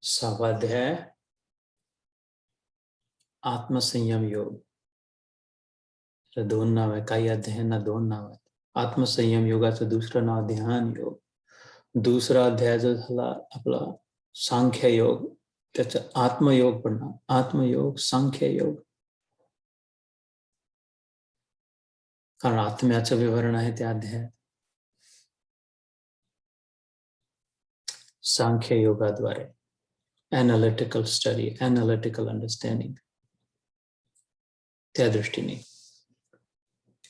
स्वाध्याय आत्मसंयम योग. दोन नाव आहे, काही अध्यायांना दोन नाव आहेत. आत्मसंयम योगाचं दुसरं नाव ध्यान योग. दुसरा अध्याय जो झाला आपला सांख्य योग, त्याचं आत्मयोग पण नाव. आत्मयोग, सांख्य योग. कारण आत्म्याचं विवरण आहे त्या अध्यायात. सांख्य योगाद्वारे एनालिटिकल स्टडी, एनालिटिकल अंडरस्टँडिंग, त्या दृष्टीने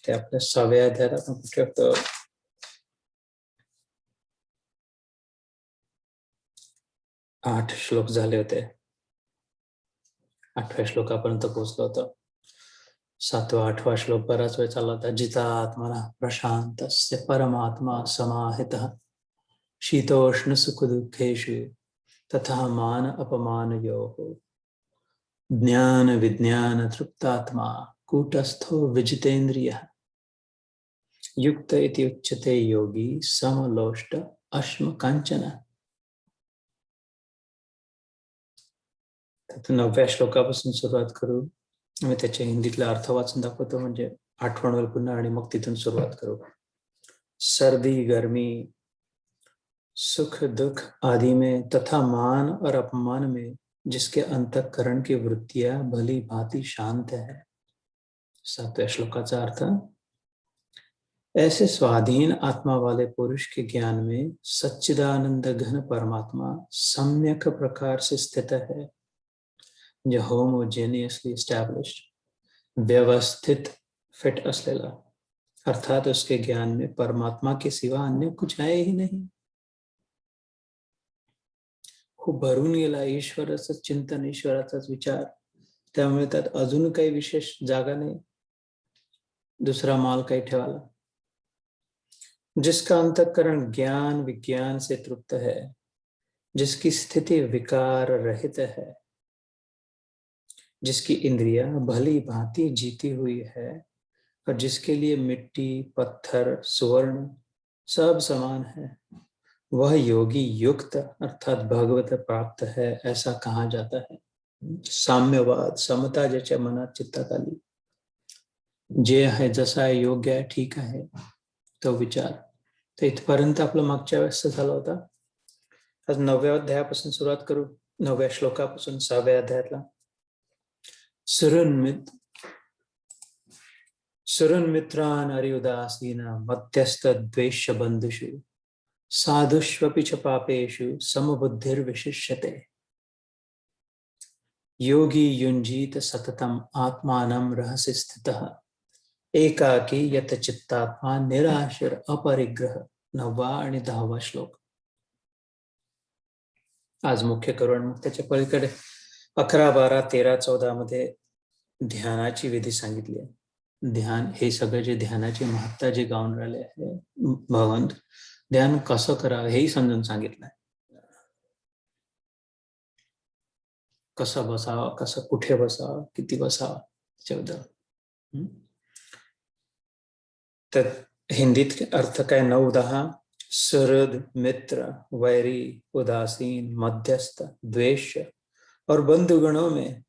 ते आपल्या 6व्या अध्यायात आपण कुठे होतो? 8 श्लोक झाले होते. 8व्या श्लोकापर्यंत पोहोचलो होतो. 7वा 8वा श्लोक बराच वेळ चालला होता. जिता आत्मना प्रशांतस्य परमात्मा समाहितः शीतोष्ण सुख दुःखेषु तथा मान अपमानयोः ज्ञान विज्ञान तृप्तात्मा कूटस्थो विजितेन्द्रियः युक्त इति उच्यते योगी समलोष्ट अश्म कांचन. 9व्या श्लोकापासून सुरुवात करू. मी त्याच्या हिंदीतला अर्थ वाचून दाखवतो, म्हणजे आठवण होईल पुन्हा, आणि मग तिथून सुरुवात करू. सर्दी गर्मी सुख दुख आदि में तथा मान और अपमान में जिसके अंतःकरण की वृत्तियां भली भांति शांत है. 7वें श्लोकाचा अर्थ, ऐसे स्वाधीन आत्मा वाले पुरुष के ज्ञान में सच्चिदानंद घन परमात्मा सम्यक प्रकार से स्थित है, जो होमोजेनियसली एस्टैब्लिश्ड, व्यवस्थित फिट असलेला, अर्थात उसके ज्ञान में परमात्मा के सिवा अन्य कुछ आहे ही नाही. खूप भरून गेला ईश्वराचं चिंतन, ईश्वराचाच विचार. त्यामुळे त्यात अजून काही विशेष जागा नाही, दुसरा माल काही ठेवायला. जिसका अंतःकरण ज्ञान विज्ञान से तृप्त है, जिसकी स्थिति विकार रहित है, जिसकी इंद्रिया भली भांति जीती हुई है, और जिसके लिए मिट्टी पत्थर सुवर्ण सब समान है, वह योगी युक्त अर्थात भगवत प्राप्त है ऐसा कहा जाता है. साम्यवाद, समता ज्याच्या मनात चित्तात आली, जे आहे जसा आहे, योग्य आहे, ठीक आहे, तो विचार. तर इथपर्यंत आपलं मागच्या वेळेस झाला होता. आज 9व्या अध्यायापासून सुरुवात करू. 9व्या श्लोकापासून 6व्या अध्यायातला. सुरन्मित्रान अरिउदासीन मध्यस्थ द्वेष बंधुषु साधुष्वपि च पापेषु समबुद्धिर्विशिष्यते. योगी युञ्जीत सततम आत्मानं रहसि स्थितः एकाकी यत चित्तात्मा निराशीर अपरिग्रह. 9वा आणि 10वा श्लोक. आज मुख्य करून मग त्याच्या पलीकडे 11, 12, 13, 14 मध्ये ध्यानाची विधी सांगितली आहे. ध्यान हे सगळे जे ध्यानाची महत्ता जे गाऊन राहिले आहे भगवंत, ध्यान कसं करावं हेही समजून सांगितलंय. कसं बसावं, कसं कुठे बसावं, किती बसावं, त्याच्याबद्दल. तर हिंदीत अर्थ काय? 9, 10. सुहृद, मित्र, वैरी, उदासीन, मध्यस्थ, द्वेष और बंधुगणों में,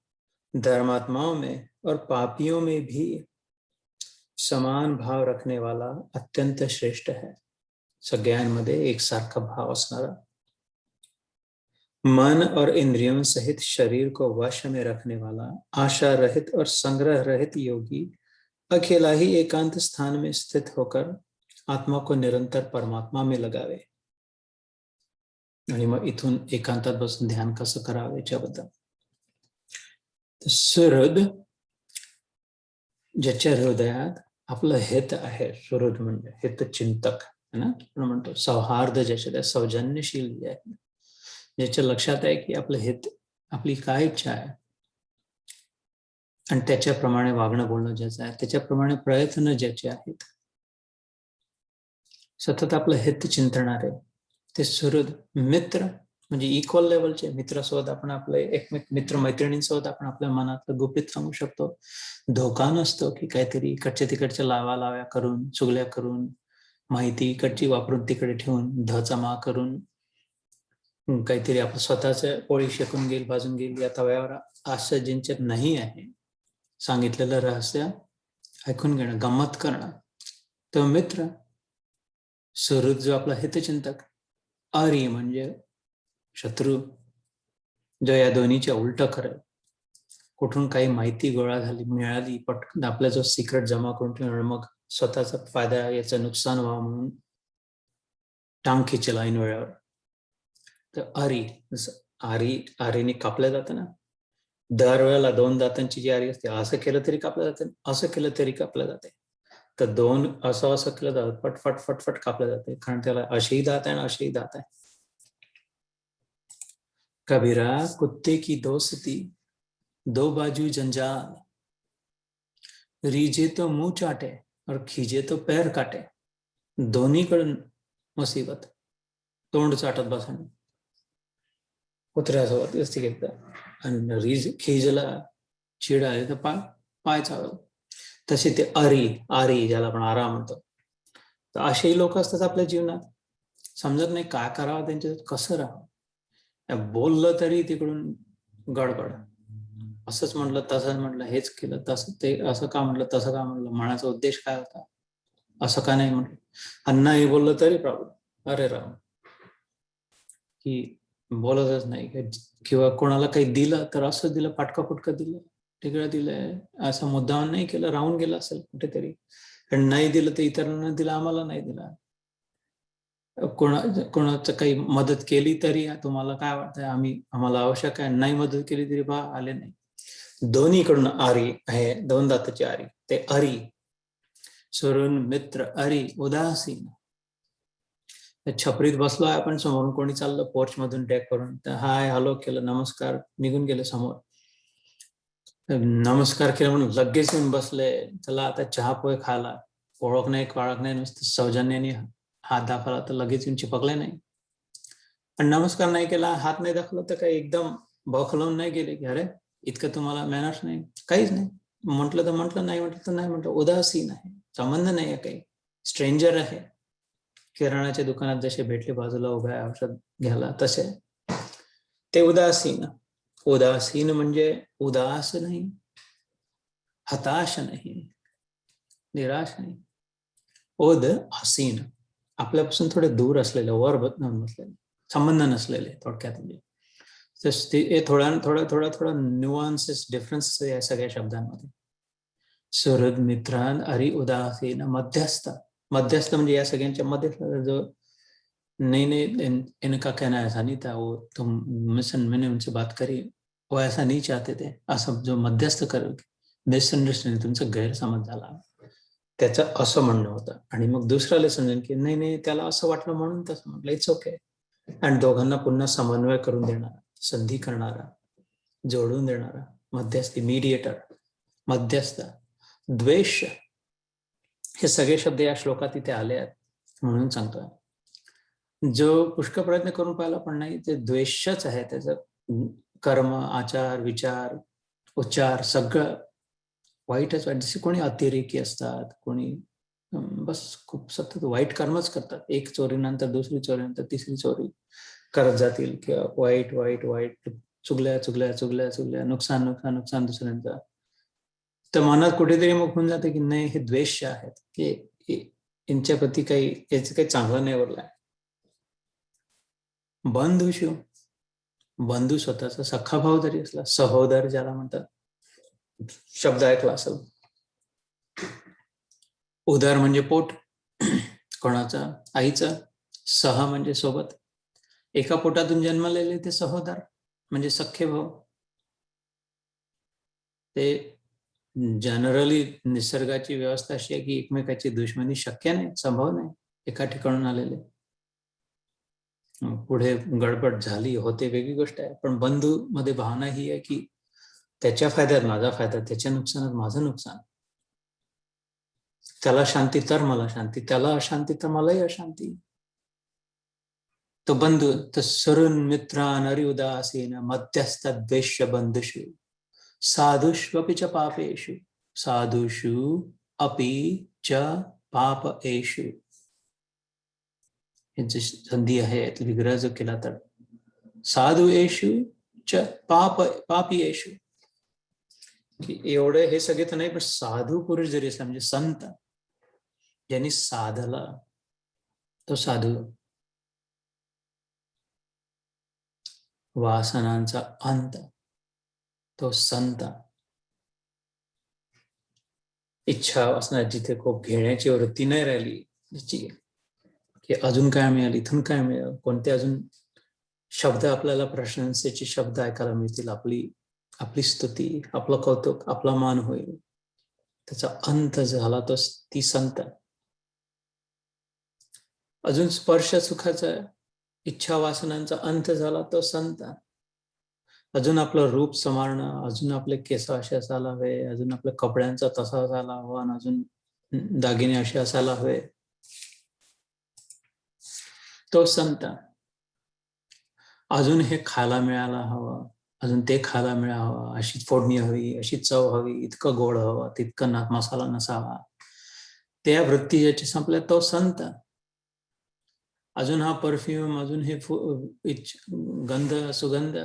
धर्मात्माओं में और पापियों में भी समान भाव रखने वाला अत्यंत श्रेष्ठ है. सगळ्यांमध्ये एक सारखा भाव असणारा, मन और इंद्रियों सहित शरीर को वश में रखने वाला, आशा रहित और संग्रह रहित योगी अकेला ही एकांत स्थान में स्थित होकर आत्मा को निरंतर परमात्मा में लगावे. आणि मग इथून एकांतात बसून ध्यान कसं करावे याच्याबद्दल. सुहृद, ज्याच्या हृदयात आपलं हित आहे, सुहृद म्हणजे हित चिंतक है ना, आपण म्हणतो. सौहार्द ज्याच्या, सौजन्यशील जे आहे, ज्याच्या लक्षात आहे की आपलं हित, आपली काय इच्छा आहे, आणि त्याच्याप्रमाणे वागणं बोलणं ज्याचं आहे, त्याच्याप्रमाणे प्रयत्न ज्याचे आहेत, सतत आपलं हित चिंतणारे, ते सुहृद. मित्र म्हणजे इक्वल लेवलचे मित्रासोबत आपण आपले एकमेक मित्र मैत्रिणींसोबत आपण आपल्या मनातलं गुपित सांगू शकतो. धोका नसतो की काहीतरी इकडच्या तिकडच्या लाव्या करून, चुगल्या करून, माहिती इकडची वापरून तिकडे ठेवून, धचा मा करून काहीतरी आपलं स्वतःच्या पोळी शेकून घेईल, भाजून घेईल या तव्यावर असं ज्यांच्यात नाही आहे, सांगितलेलं रहस्य ऐकून घेणं, गंमत करणं. तो मित्र, सुहृद जो आपला हितचिंतक, आरी म्हणजे शत्रू, जो या दोन्हीच्या उलट करेल. कुठून काही माहिती गोळा झाली, मिळाली, पटकन आपला जो सिक्रेट जमा करून ठेवणार, मग स्वतःचा फायदा याचं नुकसान व्हावं म्हणून टांग खिचेल ऐन वेळेवर. तर आरीने कापल्या जातं ना, दरवेळेला 2 दातांची जी आरी असते, असं केलं तरी कापलं जातं, असं केलं तरी कापलं जाते. तर 2 असं केलं जातं, फटफट फटफट कापलं जाते, कारण त्याला अशीही दात आहे आणि अशीही दात आहे. कबीरा, कुत्ते की दोस्ती, 2 बाजू जंजाल, रीझे तो मुंह चाटे और खीजे तो पैर काटे. दोन्हीकडून मुसीबत, तोंड चाटत बसणं कुत्र्यासोबत असते एकदा, आणि खिजला चिड आली तर पाय चालव. तसे ते आरी ज्याला आपण आरा म्हणतो, तर असेही लोक असतात आपल्या जीवनात. समजत नाही काय करावं, त्यांच्यात कसं राहावं. बोललं तरी तिकडून गडबड, असंच म्हटलं, तसंच म्हटलं, हेच केलं, तसं ते असं का म्हटलं, तसं का म्हटलं, म्हणायचा उद्देश काय होता, असं का नाही म्हटलं. आणि नाही बोललं तरी प्रॉब्लेम. अरे राम, की बोलतच नाही, किंवा कोणाला काही दिलं तर असं दिलं, फाटकं दिलं, तिकडं दिलंय, असं मुद्दाम नाही केलं, राहून गेलं असेल कुठेतरी. आणि नाही दिलं तर इतरांना दिलं, आम्हाला नाही दिला. कोणाचं काही मदत केली तरी तुम्हाला काय वाटतंय, आम्हाला आवश्यक आहे, नाही मदत केली तरी आले नाही. दोन्हीकडून आरी आहे, 2 दाताची आरी. ते आरी, सुरून मित्र आरी उदासीन. छपरीत बसलो आहे आपण, समोरून कोणी चाललं पोर्च मधून टॅग करून, तर हाय हॅलो केलं, नमस्कार, निघून गेले समोर. नमस्कार केलं म्हणून लगेच येऊन बसले, चला आता चहा पोहे खायला. ओळख नाही पाळख नाही, नुसतं सौजन्याने हात दाखवला तर लगेच येऊन चिपकले नाही. पण नमस्कार नाही केला, हात नाही दाखवला तर काही एकदम बखलवून नाही गेले की अरे इतकं तुम्हाला मॅनर्स नाही, काहीच नाही. म्हटलं तर म्हटलं, नाही म्हटलं तर नाही म्हटलं. उदासीन आहे, संबंध नाही आहे काही, स्ट्रेंजर आहे. किराणाच्या दुकानात जसे भेटले बाजूला उभ्या औषध घ्यायला, तसे ते उदासीन. उदासीन म्हणजे उदास नाही, हताश नाही, निराश नाही. ओद आसीन, आपल्यापासून थोडे दूर असलेले, वर नसलेले, संबंध नसलेले, थोडक्यात म्हणजे. थोडा थोडा थोडा थोडा न्यूआन्सेस, डिफरन्स या सगळ्या शब्दांमध्ये. सुहृद, मित्रान, अरी उदासीन, मध्यस्थ. मध्यस्थ म्हणजे या सगळ्यांच्या मध्ये जो नहीं, इनका कहना ऐसा नहीं था, वो मैंने उनसे बात करी, वो ऐसा नहीं चाहते थे, असं जो मध्यस्थ करेल, मिसअंडरस्टँडिंग, तुमचा गैरसमज झाला, त्याचं असं म्हणणं होतं. आणि मग दुसऱ्याला समजेल की नाही त्याला असं वाटलं म्हणून तसं म्हटलं, इट्स ओके. आणि दोघांना पुन्हा समन्वय करून देणारा, संधी करणारा, जोडून देणारा मध्यस्थी, मीडिएटर, मध्यस्थ. द्वेष, हे सगळे शब्द या श्लोकात इथे आले आहेत म्हणून सांगतोय. जो पुष्कळ प्रयत्न करून पाहिला पण नाही, ते द्वेषच आहे. त्याचं कर्म, आचार, विचार, उच्चार सगळं वाईटच वाईट. जसे कोणी अतिरेकी असतात, कोणी बस खूप सतत वाईट कर्मच करतात, एक चोरीनंतर दुसरी चोरीनंतर तिसरी चोरी करत जातील, किंवा वाईट वाईट वाईट, चुगल्या चुगल्या चुगल्या चुगल्या, नुकसान नुकसान नुकसान दुसऱ्यांचं. तर मनात कुठेतरी मग होऊन जाते की नाही, हे द्वेष आहेत, की यांच्या प्रती काही, याचं काही चांगलं नाही उरलंय. बंधुशु, बंधू स्वतःचा सखा भाव जरी असला, सहोदर ज्याला म्हणतात, शब्द ऐकला असेल. उदर म्हणजे पोट, कोणाचं, आईचं. सह म्हणजे सोबत, एका पोटातून जन्मलेले ते सहोदर म्हणजे सख्खे भाऊ. ते जनरली निसर्गाची व्यवस्था अशी आहे की एकमेकाची दुश्मनी शक्य नाही, संभव नाही, एका ठिकाणून आलेले. पुढे गडबड झाली होते वेगळी गोष्ट आहे, पण बंधू मध्ये भावना ही आहे की त्याच्या फायद्यात माझा फायदा, त्याच्या नुकसानात माझं नुकसान. त्याला शांती तर मला शांती, त्याला अशांती तर मलाही अशांती. तो बंधू, तर सरुण मित्रान अरि उदासीन, मध्यस्थ द्वेष्य बंधुषु, साधुष्वपि च पापेषु, साधुषु अपि च पापेषु. यांची संधी आहे, विग्रह जो केला तर साधुएषु च पापियेषु, की एवढे हे सगळे तर नाही, पण साधू पुरुष जरी असला म्हणजे संत ज्यांनी साधला तो साधू, वासनांचा अंत तो संत, इच्छा असणार जिथे खूप घेण्याची वृत्ती नाही राहिली, की अजून काय मिळाल, इथून काय मिळेल, कोणते अजून शब्द आपल्याला प्रशंसेचे शब्द ऐकायला मिळतील, आपली स्तुती, आपलं कौतुक, आपला मान होईल, त्याचा अंत झाला तो ती संत. अजून स्पर्श सुखाचा इच्छा वासनांचा अंत झाला तो संत. अजून आपलं रूप समारणं, अजून आपले केस असे असायला हवे, अजून आपल्या कपड्यांचा तसा असायला हवा, आणि अजून दागिने असे असायला हवे, तो संत. अजून हे खायला मिळायला हवं, अजून ते खायला मिळावं, अशीच फोडणी हवी, अशी चव हवी, इतकं गोड हवं, तितकं मसाला नसावा, त्या वृत्ती ज्याची संपल्या तो संत. अजून हा परफ्यूम, अजून हे गंध सुगंध,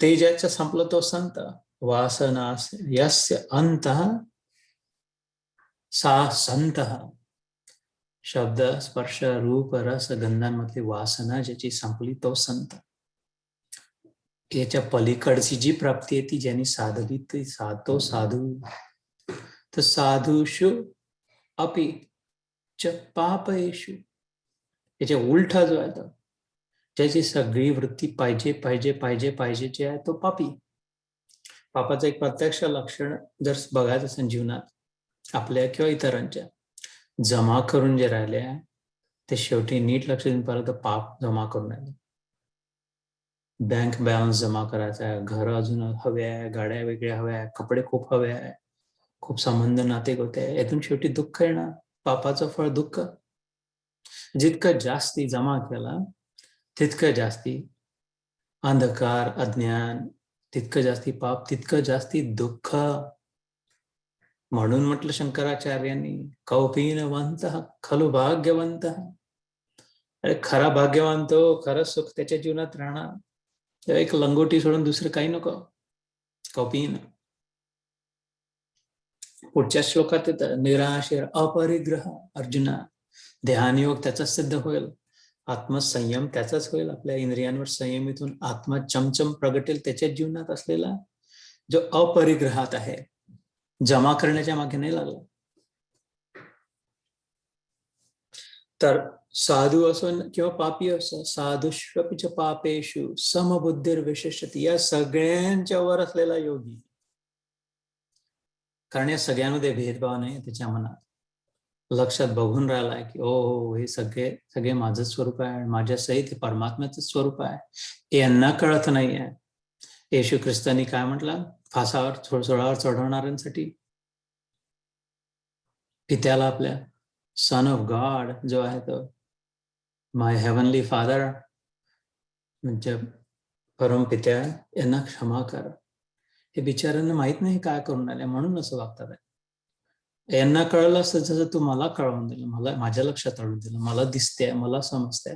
ते ज्याचं संपलं तो संत. वासना यस्य अंतः सा संतः. शब्द स्पर्श रूप रस गंधांमधली वासना ज्याची संपली तो संत. याच्या पलीकडची जी प्राप्ती आहे ती ज्यांनी साधली ती तो साधू. तर साधूषु अपि च पापेषु, याच्या उलटा जो आहे तो, ज्याची सगळी वृत्ती पाहिजे पाहिजे पाहिजे पाहिजे जे आहे तो पापी. पापाचं एक प्रत्यक्ष लक्षण जर बघायचं असेल जीवनात आपल्या किंवा इतरांच्या, जमा करून जे राहिले ते शेवटी नीट लक्ष देऊन पाहिलं तर पाप जमा करून राहिले. बँक बॅलन्स जमा करायचा आहे, घर अजून हवे आहे, गाड्या वेगळ्या हव्या आहे, कपडे खूप हवे आहे, खूप संबंध नाते होते, यातून शेवटी दुःख येणार. पापाचं फळ दुःख. जितकं जास्ती जमा केला तितकं जास्ती अंधकार अज्ञान, तितकं जास्ती पाप, तितकं जास्ती दुःख. म्हणून म्हटलं शंकराचार्यांनी, कौपीनवंत खलु भाग्यवंत. अरे खरा भाग्यवान तो, खरं सुख त्याच्या जीवनात राहणार. एक लंगोटी सोडून दुसरं काही नको. कौपीन. पुढच्या श्लोकात येतं, निराशेर अपरिग्रह अर्जुना. ध्यानयोग त्याचा सिद्ध होईल, आत्मसंयम त्याचाच होईल, आपल्या इंद्रियांवर संयमितून आत्मा चमचम प्रगटेल त्याच्या जीवनात असलेला जो अपरिग्रहात आहे, जमा करण्याच्या मागे नाही लागला. तर साधू असो किंवा पापी असो, साधुष्वपीच पापेषु समबुद्धीर विशेषती, या सगळ्यांच्या वर असलेला योगी. कारण या सगळ्यांमध्ये भेदभाव नाही त्याच्या मनात. लक्षात बघून राहिलाय की ओ हे सगळे माझं स्वरूप आहे, माझ्या सहित हे परमात्म्याचं स्वरूप आहे, यांना कळत नाही आहे. येशू ख्रिस्तांनी काय म्हटलं, फासावर सोळावर चढवणाऱ्यांसाठी, पित्याला आपल्या, सन ऑफ गॉड जो आहे तो, माय हेवनली फादर, म्हणजे परमपित्या, यांना क्षमा कर. हे बिचाऱ्यांना माहित नाही काय करून राहिले, म्हणून असं वागतात. यांना कळलं असतं जसं तू मला कळवून दिलं, मला माझ्या लक्षात आणून दिलं, मला दिसते, मला समजते,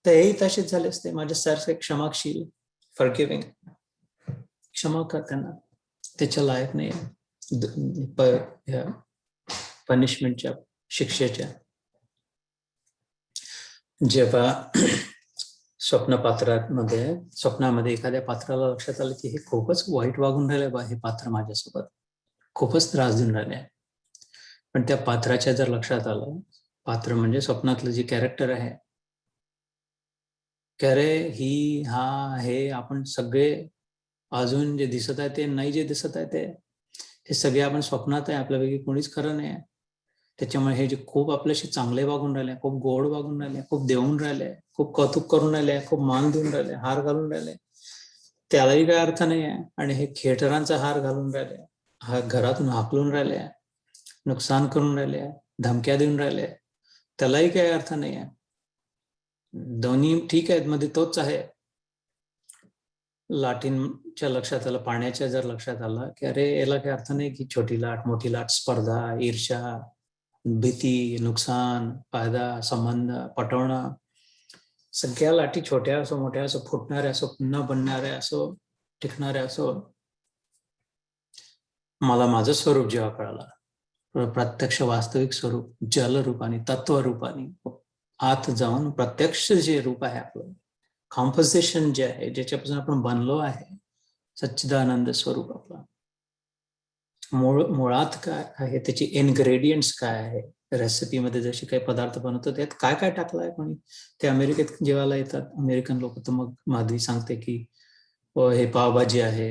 तर हेही तसेच झाले असते. माझ्यासारखे क्षमाशील, फॉरगिव्हिंग, क्षमा कर त्यांना, त्याच्या लायक नाही पनिशमेंटच्या, शिक्षेच्या. जेव्हा स्वप्नामध्ये एखाद्या पात्राला लक्षात आलं की हे खूपच वाईट वागून राहिले बा, हे पात्र माझ्यासोबत खूपच त्रास देऊन राहिले, पण त्या पात्राच्या जर लक्षात आलं, पात्र म्हणजे स्वप्नातलं जे कॅरेक्टर आहे, की अरे ही हा हे आपण सगळे अजून जे दिसत आहे ते नाही, जे दिसत आहे ते हे सगळे आपण स्वप्नात आहे, आपल्यापैकी कोणीच खरं नाही आहे. त्याच्यामुळे हे जे खूप आपल्याशी चांगले वागून राहिले, खूप गोड वागून राहिले, खूप देऊन राहिले, खूप कौतुक करून राहिले, खूप मान देऊन राहिले, हार घालून राहिले, त्यालाही काही अर्थ नाही आहे. आणि हे खेटरांचा हार घालून राहिले, हा घरातून हाकलून राहिले, नुकसान करून राहिले, धमक्या देऊन राहिले, त्यालाही काही अर्थ नाही आहे. दोन्ही ठीक आहेत, मध्ये तोच आहे. लाटींच्या लक्षात आलं, पाण्याच्या जर लक्षात आलं की अरे याला काही अर्थ नाही की छोटी लाट मोठी लाट, स्पर्धा, ईर्ष्या, भीती, नुकसान, फायदा, संबंध, पटवणं, सगळ्या लाटी छोट्या असो मोठ्या असो, फुटणाऱ्या असो, पुन्हा बनणाऱ्या असो, टिकणाऱ्या असो, मला माझं स्वरूप जेव्हा कळालं, प्रत्यक्ष वास्तविक स्वरूप जलरूपाने, तत्वरूपाने आत जाऊन प्रत्यक्ष जे रूप आहे आपलं, कॉम्पोजिशन जे आहे, ज्याच्यापासून आपण बनलो आहे, सच्चिदानंद स्वरूप आपला, मुळात काय आहे, त्याची इन्ग्रेडियंट्स काय आहे, रेसिपीमध्ये जसे काही पदार्थ बनवतो त्यात काय काय टाकलं आहे कोणी. ते अमेरिकेत जेवायला येतात अमेरिकन लोक, तर मग माधवी सांगते की हे पावभाजी आहे,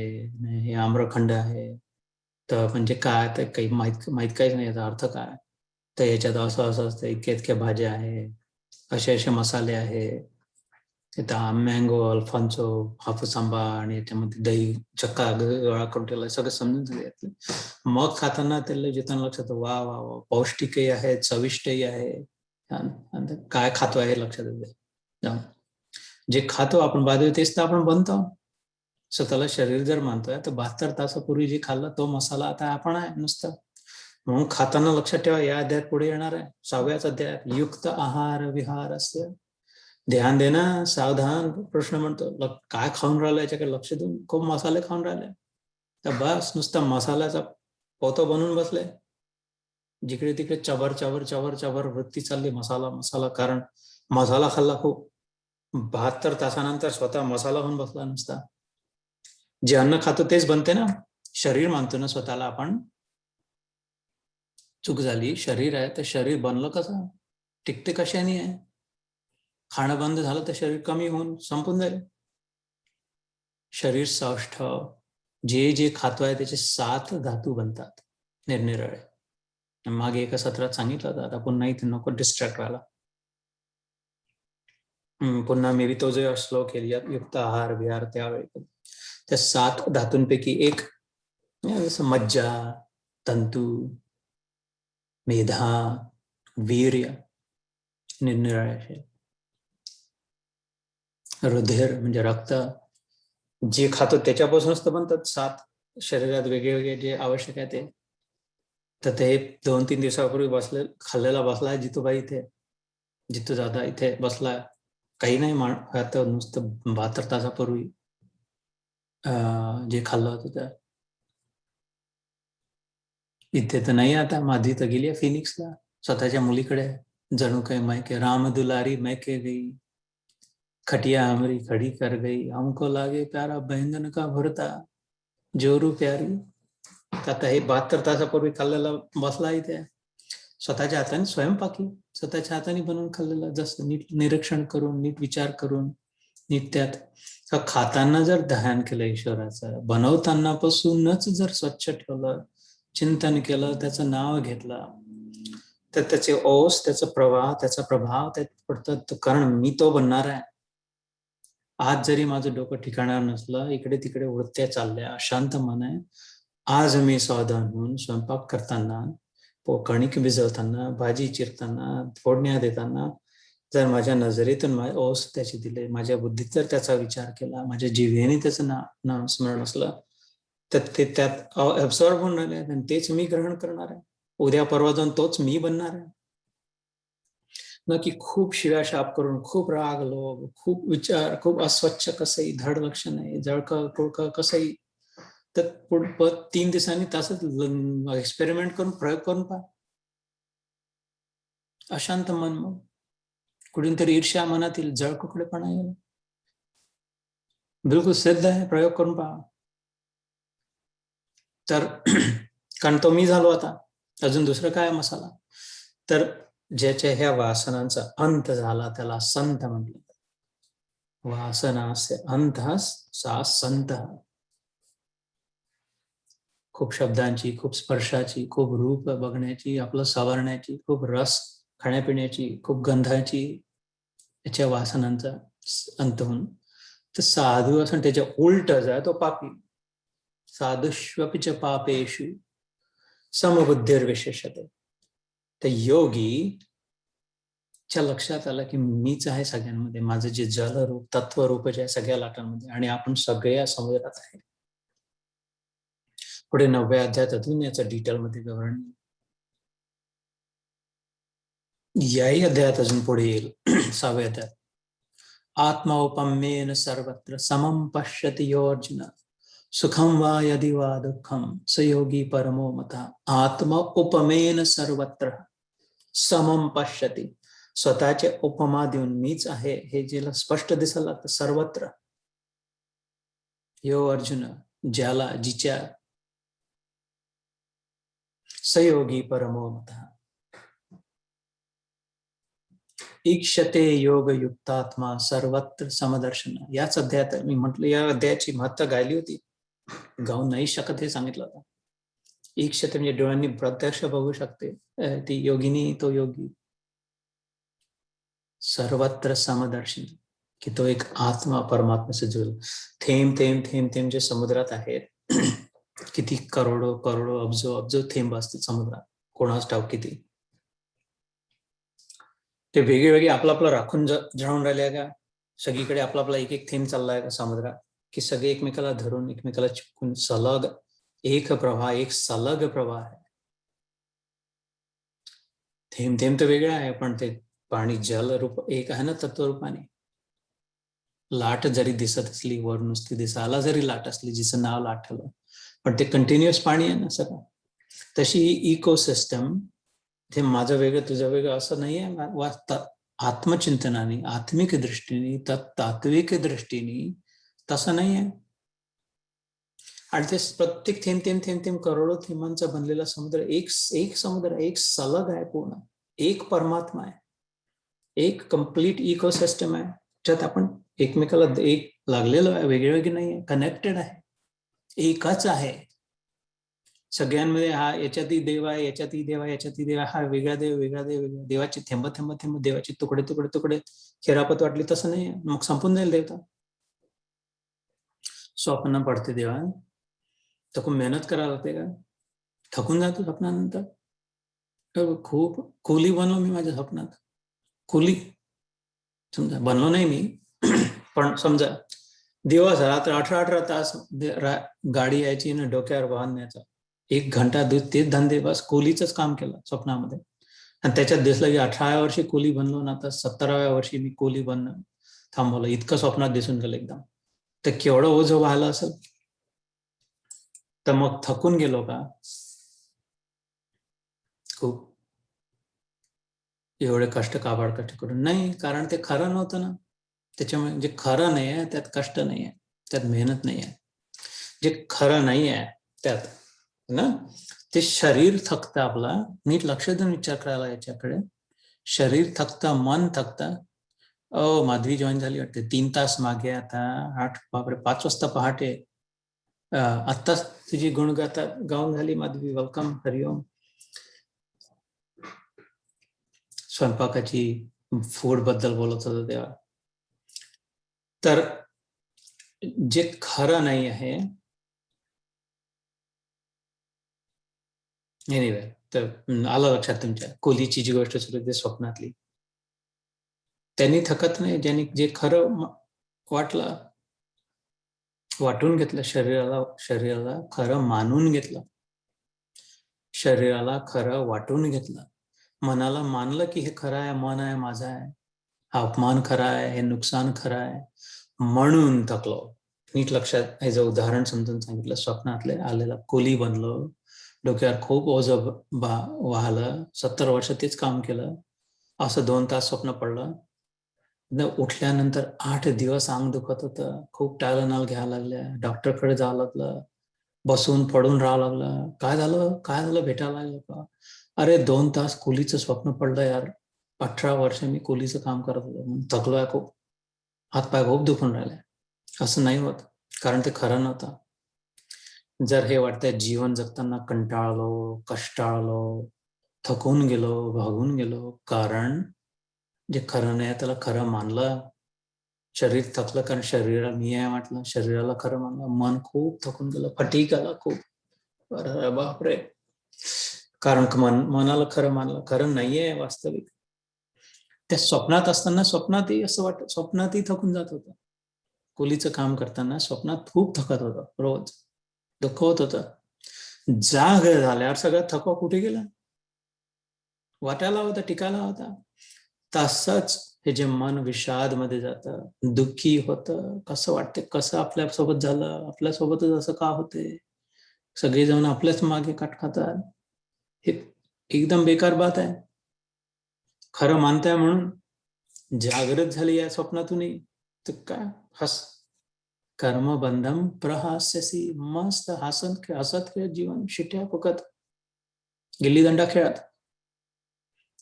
हे आम्रखंड आहे, तर म्हणजे काय, तर काही माहित काहीच नाही, याचा अर्थ काय, तर याच्यात असं असं असतं, इतक्या इतक्या भाज्या आहे, असे असे मसाले आहे, इथं मँगो, अल्फान्सो, हापूस आंबा, आणि याच्यामध्ये दही चक्का गोळा करून ठेवला, सगळं समजून घेतलं. मग खाताना त्याला जिथं लक्षात, वा वा वा, पौष्टिकही आहे, चविष्टही आहे, काय खातो आहे लक्षात येते. जे खातो आपण बाजू तेच तर आपण बनतो. स्वतःला शरीर जर मानतोय तर 72 तासापूर्वी जे खाल्लं तो मसाला आता आपण आहे नुसतं. म्हणून खाताना लक्षात ठेवा, या अध्यायात पुढे येणार आहे 6व्याच अध्यायात, युक्त आहार विहार असते, ध्यान देणं, सावधान. प्रश्न म्हणतो काय खाऊन राहिलं याच्याकडे लक्ष देऊन, खूप मसाले खाऊन राहिले तर बस नुसता मसाल्याचा पोतो बनून बसले, जिकडे तिकडे चबर चबर चबर चबर वृत्ती चालली, मसाला मसाला, कारण मसाला खाल्ला खूप. 72 तासानंतर स्वतः मसाला होऊन बसला नुसता. जे अन्न खातो तेच बनते ना, शरीर मानतो ना स्वतःला आपण. चूक झाली, शरीर आहे तर शरीर बनलं कसं, टिकते कशाने आहे, खाणं बंद झालं तर शरीर कमी होऊन संपून जाईल. शरीर सौष्ठव, जे जे खातो आहे त्याचे 7 धातू बनतात निरनिराळे. मागे एका सत्रात सांगितलं होतं, आता पुन्हा इथे नको डिस्ट्रॅक्ट व्हायला. पुन्हा मे बी तो जो श्लोक आहे युक्त आहार विहार, त्यावेळी त्या 7 धातूंपैकी एक, जसं मज्जा, तंतू, मेधा, वीर्य, निरनिराळे, रुधिर म्हणजे रक्त, जे खातो त्याच्यापासूनच तर बनतात 7. शरीरात वेगळे वेगळे जे आवश्यक आहे ते. तर ते 2-3 दिवसापूर्वी खाल्लेला बसलाय जितूबाई इथे, जितू दादा इथे बसलाय, काही नाही आता नुसतं 72 तासापूर्वी जे खाल्लं होतं त्या. इथे तर नाही, आता माझी तर गेली फिनिक्सला स्वतःच्या मुलीकडे, जणू काही मैके राम दुलारी मैके गई, खटिया हमारी खड़ी कर गई, हमको लागे प्यारा बैंगन का भरता, जोरू प्यारी. आता हे 72 तासापूर्वी खाल्लेला बसला इथे, स्वतःच्या हाताने स्वयंपाकी, स्वतःच्या हाताने बनवून खाल्लेलं, जसं नीट निरीक्षण करून, नीट विचार करून, नीट त्यात खाताना जर ध्यान केलं ईश्वराचं, बनवताना पासूनच जर स्वच्छ ठेवलं, चिंतन केलं, त्याचं नाव घेतलं, तर त्याचे ओस, त्याचा प्रवाह, त्याचा प्रभाव त्यात पडतात. कारण मी तो बनणार आहे. आज जरी माझं डोकं ठिकाणावर नसलं, इकडे तिकडे वृत्त्या चालल्या, अशांत मन आहे, आज मी सावधान होऊन स्वयंपाक करताना, कणिक भिजवताना, भाजी चिरताना, फोडण्या देताना जर माझ्या नजरेतून ओस त्याची दिले, माझ्या बुद्धीत जर त्याचा विचार केला, माझ्या जिव्हेने त्याचं नाम स्मरण असलं, तर ते त्यात ऍब्सॉर्ब होऊन राहिले, आणि तेच मी ग्रहण करणार आहे. उद्या परवा जाऊन तोच मी बनणार आहे. न की खूप शिव्या शाप करून, खूप राग लोभ, खूप विचार, खूप अस्वच्छ, कसंही धड लक्ष नाही, जळकं कुळकं कसंही. तर 3 दिवसांनी तसंच एक्सपेरिमेंट करून, प्रयोग करून पहा. अशांत मन, मग कुठूनतरी ईर्ष्या मनातील जळकुकडेपणा येईल. बिलकुल सिद्ध आहे, प्रयोग करून पहा. तर कारण तो मी झालो आता, अजून दुसरं काय मसाला. तर ज्याच्या ह्या वासनांचा अंत झाला त्याला संत म्हटलं. वासनास्य अंतः सा संत. खूप शब्दांची, खूप स्पर्शाची, खूप रूप बघण्याची, आपलं सवरण्याची, खूप रस खाण्यापिण्याची, खूप गंधाची, याच्या वासनांचा अंत होऊन तर साधू असं त्याच्या उलट आहे तो पापी. साधुष्वपि च पापेषु समबुद्धिर्विशेषते. तर योगी च्या लक्षात आलं की मीच आहे सगळ्यांमध्ये, माझं जे जलरूप, तत्वरूप जे आहे सगळ्या लाटांमध्ये, आणि आपण सगळ्या समुद्रात आहे. पुढे 9व्या अध्यायात अजून याचं डिटेलमध्ये विवरण, याही अध्यायात अजून पुढे येईल 6व्या अध्यायात. आत्मौपम्येन सर्वत्र समं पश्यति यो अर्जुन सुखम वा यदि वा दुःखम स योगी परमो मतः. आत्म उपमेन सर्वत्र समम पश्यति. स्वतःचे उपमा देऊन मीच आहे हे ज्याला स्पष्ट दिसायला लागतं सर्वत्र. यो अर्जुन, ज्याला जिच्या सयोगी परमो मतः. ईक्षते योग युक्तात्मा सर्वत्र समदर्शन. याच अध्यायात मी म्हटलं, या अध्यायाची महत्ता गायली होती, गाऊन नाही शकत हे सांगितलं होतं. ईक्षते म्हणजे डोळ्यांनी प्रत्यक्ष बघू शकते ती योगिनी, तो योगी. सर्वत्र समदर्शन, की तो एक आत्मा परमात्म्याशी जुळेल. थेंब थेंब थेंब थेंब जे समुद्रात आहेत, किती करोडो करोडो अब्जो अब्जो थेंब असतील समुद्रात, कोणाच ठाऊक किती. ते वेगळे वेगळे आपलं आपलं राखून जळून राहिले का? सगळीकडे आपला आपला एक एक थेंब चाललाय का समुद्रात? की सगळे एकमेकाला धरून एकमेकाला चिपकून सलग एक प्रवाह, एक सलग प्रवाह आहे. थेंब थेंब तर वेगळं आहे, पण ते पाणी जल रूप एक आहे ना तत्वरूपाने. लाट जरी दिसत असली, वर नुसती दिसायला जरी लाट असली, जिचं नाव लाट ठेवलं, पण ते कंटिन्युअस पाणी आहे ना सगळं. तशी इकोसिस्टम, ते माझं वेगळं तुझं वेगळं असं नाही आहे. आत्मचिंतनाने, आत्मिक दृष्टीने, तात्विक दृष्टीने तसं नाही आहे. आणि ते प्रत्येक थेंब थेंब थेंब थेंब करोडो थेंबांचा बनलेला समुद्र, एक समुद्र, एक सलग आहे पूर्ण, एक परमात्मा आहे, एक कम्प्लीट इकोसिस्टम आहे, ज्यात आपण एकमेकाला एक लागलेलो आहे, वेगळे वेगळे नाही आहे, कनेक्टेड आहे, एकच आहे. सगळ्यांमध्ये हा याच्यातही देव आहे, याच्यातही देव आहे, याच्यातही देव आहे, हा वेगळा देव, वेगळा देव, वेगळा. देवाचे थेंब थेंब थेंब, देवाचे तुकडे तुकडे तुकडे, खेरापत वाटली तसं नाही, मग संपून जाईल देवता. स्वप्न पडते देवा, तर खूप मेहनत करावं लागते का? थकून जातो स्वप्नानंतर. खूप खोली बनलो मी माझ्या स्वप्नात, खोली समजा बनलो नाही मी, पण समजा दिवस रात्र 18 तास गाडी यायची ना डोक्यावर बांधण्याचा, 1 घंटा तेच धंदे, बस कोलीच काम केलं स्वप्नामध्ये. आणि त्याच्यात दिसलं की 18व्या वर्षी कोली बनलो ना, तर 17व्या वर्षी मी कोली बनणं थांबवलं. इतकं स्वप्नात दिसून गेलं एकदम. तर केवढं ओझं व्हायला असेल. तर मग थकून गेलो का? खूप. एवढे कष्ट काबाड कष्ट करून नाही, कारण ते खरं नव्हतं ना. त्याच्यामुळे जे खरं नाही आहे त्यात कष्ट नाही आहे, त्यात मेहनत नाही आहे. जे खरं नाही आहे त्यात ना, ते शरीर थकतं आपला. नीट लक्ष देऊन विचार करायला याच्याकडे. शरीर थकतं, मन थकतं. माधवी जॉईन झाली वाटते 3 तास मागे, आता 5 वाजता पहाटे. आत्ताच तुझी गुणगाता गाऊन झाली माधवी. वेलकम, हरिओम. स्वयंपाकाची, फूड बद्दल बोलत होतो तेव्हा. तर जे खरं नाही आहे, एनिवे, तर आलं लक्षात तुमच्या कोलीची जी गोष्ट सुरू होती स्वप्नातली, त्यांनी थकत नाही. ज्यांनी जे खरं वाटून घेतलं, शरीराला खरं मानून घेतलं, शरीराला खरं वाटून घेतलं, मनाला मानलं की हे खरं आहे, मन आहे, माझा आहे, हा अपमान खरा आहे, हे नुकसान खरं आहे, म्हणून थकलो. नीट लक्षात, हे जे उदाहरण समजून सांगितलं, स्वप्नातले आलेला कोली बनलो, डोक्यावर खूप ओझं वाहलं, 70 वर्ष तेच काम केलं, असं 2 तास स्वप्न पडलं. उठल्यानंतर 8 दिवस अंग दुखत होतं, खूप टाळनाल घ्यायला लागल्या, डॉक्टरकडे जावं लागलं, बसून पडून राहावं लागलं. काय झालं भेटायला लागलं का? अरे 2 तास कोलीचं स्वप्न पडलं यार. 18 वर्ष मी कोलीचं काम करत होतो, थकलोय खूप, हातपाय खूप दुखून राहिले. असं नाही होत, कारण ते खरं नव्हतं. जर हे वाटतंय जीवन जगताना कंटाळलो, कष्टाळलो, थकून गेलो, भागून गेलो, कारण जे खरं नाही त्याला खरं मानलं. शरीर थकलं कारण शरीराला मी आहे वाटलं, शरीराला खरं मानलं. मन खूप थकून गेलं, फटीक आला खूप. अरे बापरे, कारण मनाला खरं मानलं, खरं नाहीये वास्तविक. त्या स्वप्नात असताना स्वप्नातही असं वाटत, स्वप्नातही थकून जात होतं. कोलीचं काम करताना स्वप्नात खूप थकत होतं, रोज दुःख होत होतं. जाग झाल्यावर सगळं थकवा कुठे गेला? वाटायला होता, टिकायला होता. तसंच हे जे मन विषाद मध्ये जातं, दुःखी होतं, कसं वाटते, कसं आपल्यासोबत झालं, आपल्यासोबतच असं का होते, सगळेजण आपल्याच मागे काट खातात, हे एकदम बेकार बात आहे. खरं मानताय म्हणून जागृत झाली या स्वप्नातूनही तर काय हस कर्मबंधम प्रहास्यसी, मस्त हसत हसत खेळत जीवन, शिट्या फुकत गिल्ली दंडा खेळत.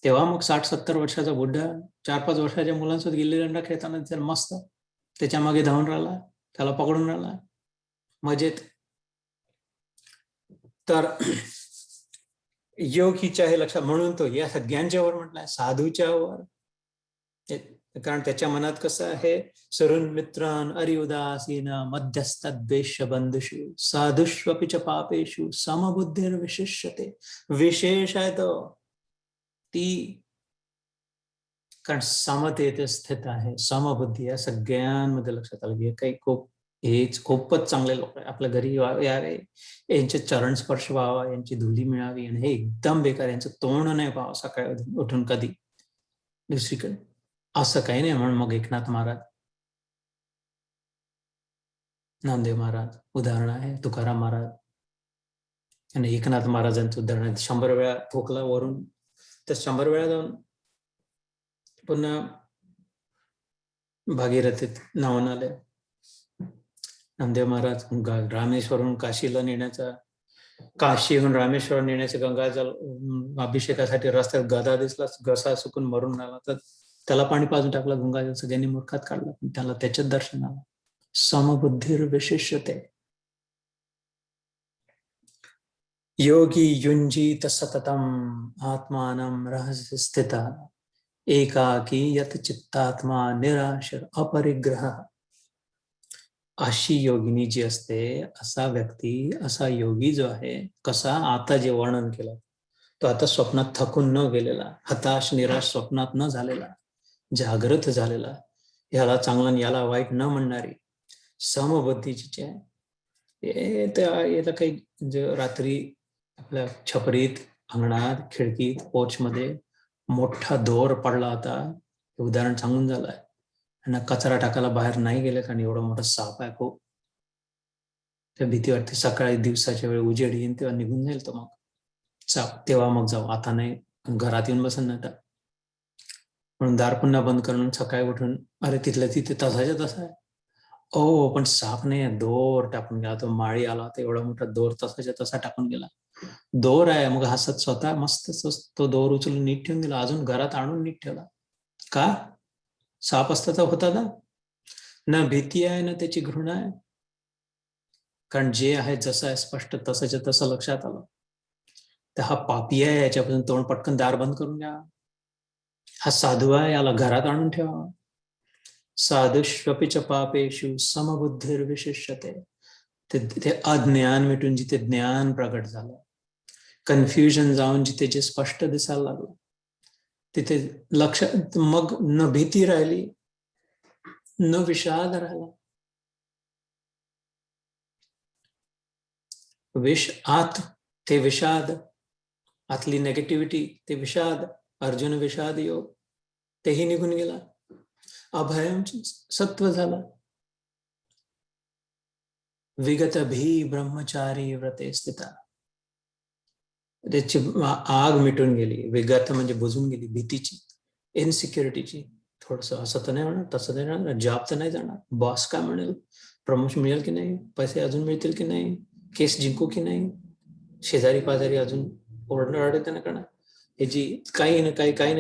तेव्हा मग 60-70 वर्षाचा बुड्ढा 4-5 वर्षाच्या मुलांसोबत गिल्ली दंडा खेळताना दिसेल, मस्त त्याच्या मागे धावून राहिला, त्याला पकडून राहिला मजेत. तर योग हिच्या हे लक्षात, म्हणून तो या सगळ्यांच्या वर म्हटलाय, साधूच्या वर. कारण त्याच्या मनात कसं आहे, सरुण मित्रान अरिउदासीन मध्यस्थद्वेष बंधुषु साधुष्वपि च पापेषु समबुद्धिर विशिष्यते. विशेष आहे तो ती, कारण समतेत स्थित आहे, समबुद्धी या सगळ्यांमध्ये लक्षात आलं. हे काही हेच खूपच चांगले लोक आहे, आपल्या घरी यावे, यांचे चरण स्पर्श व्हावा, यांची धुली मिळावी, आणि हे एकदम बेकार, यांचं तोंड नाही पाहावं सकाळी उठून कधी दुसरीकडे, असं काही नाही. म्हणून मग एकनाथ महाराज, नामदेव महाराज उदाहरण आहे, तुकाराम महाराज आणि एकनाथ महाराजांचं उदाहरण आहे. 100 वेळा ठोकला वरून, तर 100 वेळा जाऊन पुन्हा भागीरथीत नावून आले. नामदेव महाराज रामेश्वरून काशीला नेण्याचा, काशीहून रामेश्वर नेण्याचे गंगाजल अभिषेकासाठी रस्त्यात गदा दिसला, घसा सुकून मरून राहिला, तर त्याला पाणी पाजून टाकलं गंगाजल, सगळ्यांनी मूर्खात काढला, पण त्याला त्याच्यात दर्शन आलं. समबुद्धीर विशिष्यते. योगी युंजीत सततम आत्मानं रहस्य स्थिता एकाकी यत चित्तात्मा निराशर अपरिग्रह. अशी योगिनी जी असते, असा व्यक्ती, असा योगी जो आहे, कसा आता जे वर्णन केलं, तो आता स्वप्नात थकून न गेलेला, हताश निराश स्वप्नात न झालेला, जागृत झालेला, याला चांगलं याला वाईट न म्हणणारी समबुद्धीची आहे. याला काही रात्री आपल्या छपरीत, अंगणात, खिडकीत, पोचमध्ये मोठा दोर पडला होता, हे उदाहरण सांगून झालंय. आणि कचरा टाकायला बाहेर नाही गेले, कारण एवढा मोठा साप आहे खूप, त्या भीती वाटते, सकाळी दिवसाच्या वेळ उजेड येईन तेव्हा निघून जाईल तो मग साप, तेव्हा मग जाऊ, आता नाही, घरात येऊन बसन नाही. म्हणून दार पुन्हा बंद करून सकाळी उठून, अरे तिथल्या तिथे तसाच्या तसा आहे, ओ पण साप नाही, दोर टाकून गेला, तो माळी आला होता, एवढा मोठा दोर तसाच्या तसा टाकून गेला, दोर आहे. मग हसत स्वतः मस्त तो दोर उचलून नीट ठेवून दिला, अजून घरात आणून नीट ठेवला. का? साप असता तर होता ना भीती आहे ना त्याची घृणा आहे, कारण जे आहे जसं आहे स्पष्ट तसंच्या तसं लक्षात आलं, तर हा पापी आहे, याच्यापासून तोंड पटकन दार बंद करून घ्या. हा साधू आहे, याला घरात आणून ठेवा. साधुष्वपि च पापेषु समबुद्धिर विशिष्यते. ते अज्ञान मिटून जिथे ज्ञान प्रगट झालं, कन्फ्युजन जाऊन जिथे जे स्पष्ट दिसायला लागलं, तिथे लक्ष, मग न भीती राहिली, न विषाद राहिला. विष आत ते विषाद, आतली नेगेटिव्हिटी ते विषाद, अर्जुन विषाद योग तेही निघून गेला, अभयम सत्व झाला. विगत भी ब्रह्मचारी व्रते स्थिता, त्याची आग मिटून गेली, विगत म्हणजे बुजून गेली भीतीची, इनसिक्युरिटीची. थोडस असं तर नाही होणार, तसं नाही होणार, जॉब तर नाही जाणार, बॉस काय म्हणेल, प्रमोशन मिळेल की नाही, पैसे अजून मिळतील की नाही, केस जिंकू की नाही, शेजारी पाजारी अजून ओरडणार तर नाही करणार, हे जी काही ना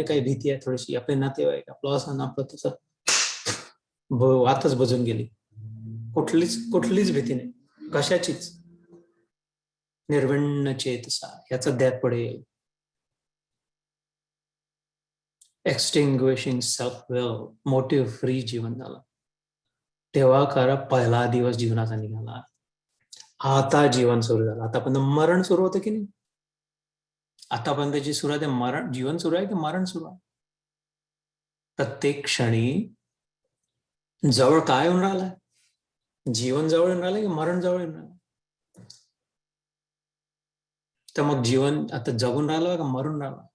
काही भीती आहे थोडीशी, आपले नातेवाईक, आपलं असं आपलं तसं, वातच बजून गेली, कुठलीच भीती नाही, कशाचीच. निर्विण्ण चेतसा, याचा ध्यात पडेल. Extinguishing self will, motive free जीवन झालं. तेव्हा खरा पहिला दिवस जीवनाचा निघाला. आता जीवन सुरू झालं. आतापर्यंत मरण सुरू होतं की नाही, आतापर्यंत जी सुरुवात आहे, मरण, जीवन सुरू आहे की मरण सुरू आहे. प्रत्येक क्षणी जवळ काय येऊन राहिलाय, जीवन जवळ येऊन राहिलं की मरण जवळ येऊन राहिलं. तर मग जीवन आता जगून राहिलं का मरून राहिलं,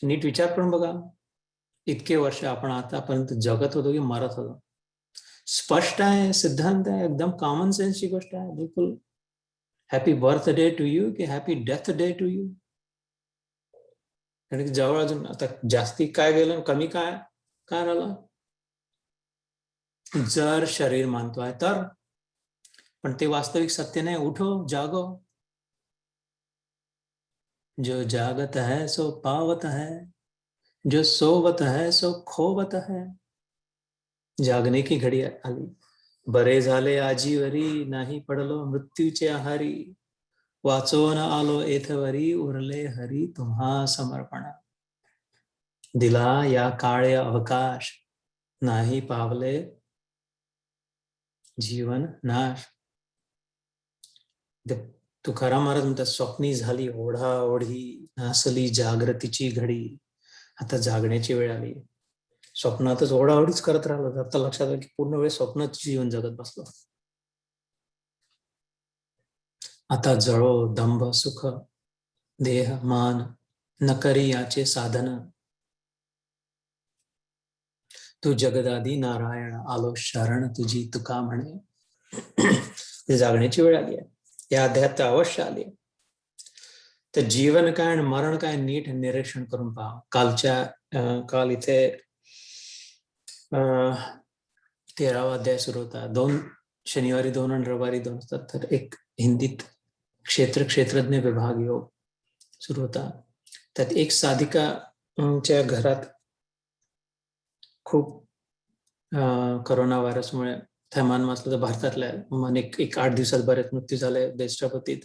नीट विचार करून बघा. इतके वर्ष आपण आतापर्यंत जगत होतो की मरत होतो. स्पष्ट आहे, सिद्धांत आहे, एकदम कॉमन सेन्सची गोष्ट आहे. बिलकुल हॅपी बर्थडे टू यू की happy death day to you. आणि जवळ अजून आता जास्ती काय गेलं, कमी काय काय राहिलं. जर शरीर मानतोय तर, पण ते वास्तविक सत्य नाही. उठो, जागो. जो जागत है सो पावत है, जो सोवत है सो खोवत है. जागने की घडी आली. बरे झाले आजीवरी, नाही पडलो मृत्यूचे आहारी. वाचोन आलो एथवरी, उरले हरी तुम्हा समर्पणा. दिला या काळे अवकाश, नाही पावले जीवन नाश. तुकाराम महाराज म्हणतात, स्वप्नी झाली ओढाओढी, नासली जागृतीची घडी. आता जागण्याची वेळ आली. स्वप्नातच ओढाओढीच करत राहिलो, आता लक्षात आलं की पूर्ण वेळ स्वप्नात जीवन जगत बसलो. आता जळो दंभ सुख देह मान, न करी याचे साधन. तू जगदादी नारायण, आलो शरण तुझी तुका म्हणे. ते जागण्याची वेळ आली आहे. या अध्यात्म अवश्य आली. तर जीवन काय आणि मरण काय नीट निरीक्षण करून पहा. काल इथे 13वा अध्याय सुरू होता. 2 शनिवारी 2 आणि रविवारी 2 असतात. तर एक हिंदीत क्षेत्रज्ञ विभाग योग सुरू होता. त्यात एक साधिकाच्या घरात खूप करोना व्हायरसमुळे थैमान वाचलं. तर भारतातल्या एक 8 दिवसात बरेच मृत्यू झाले देशरापती.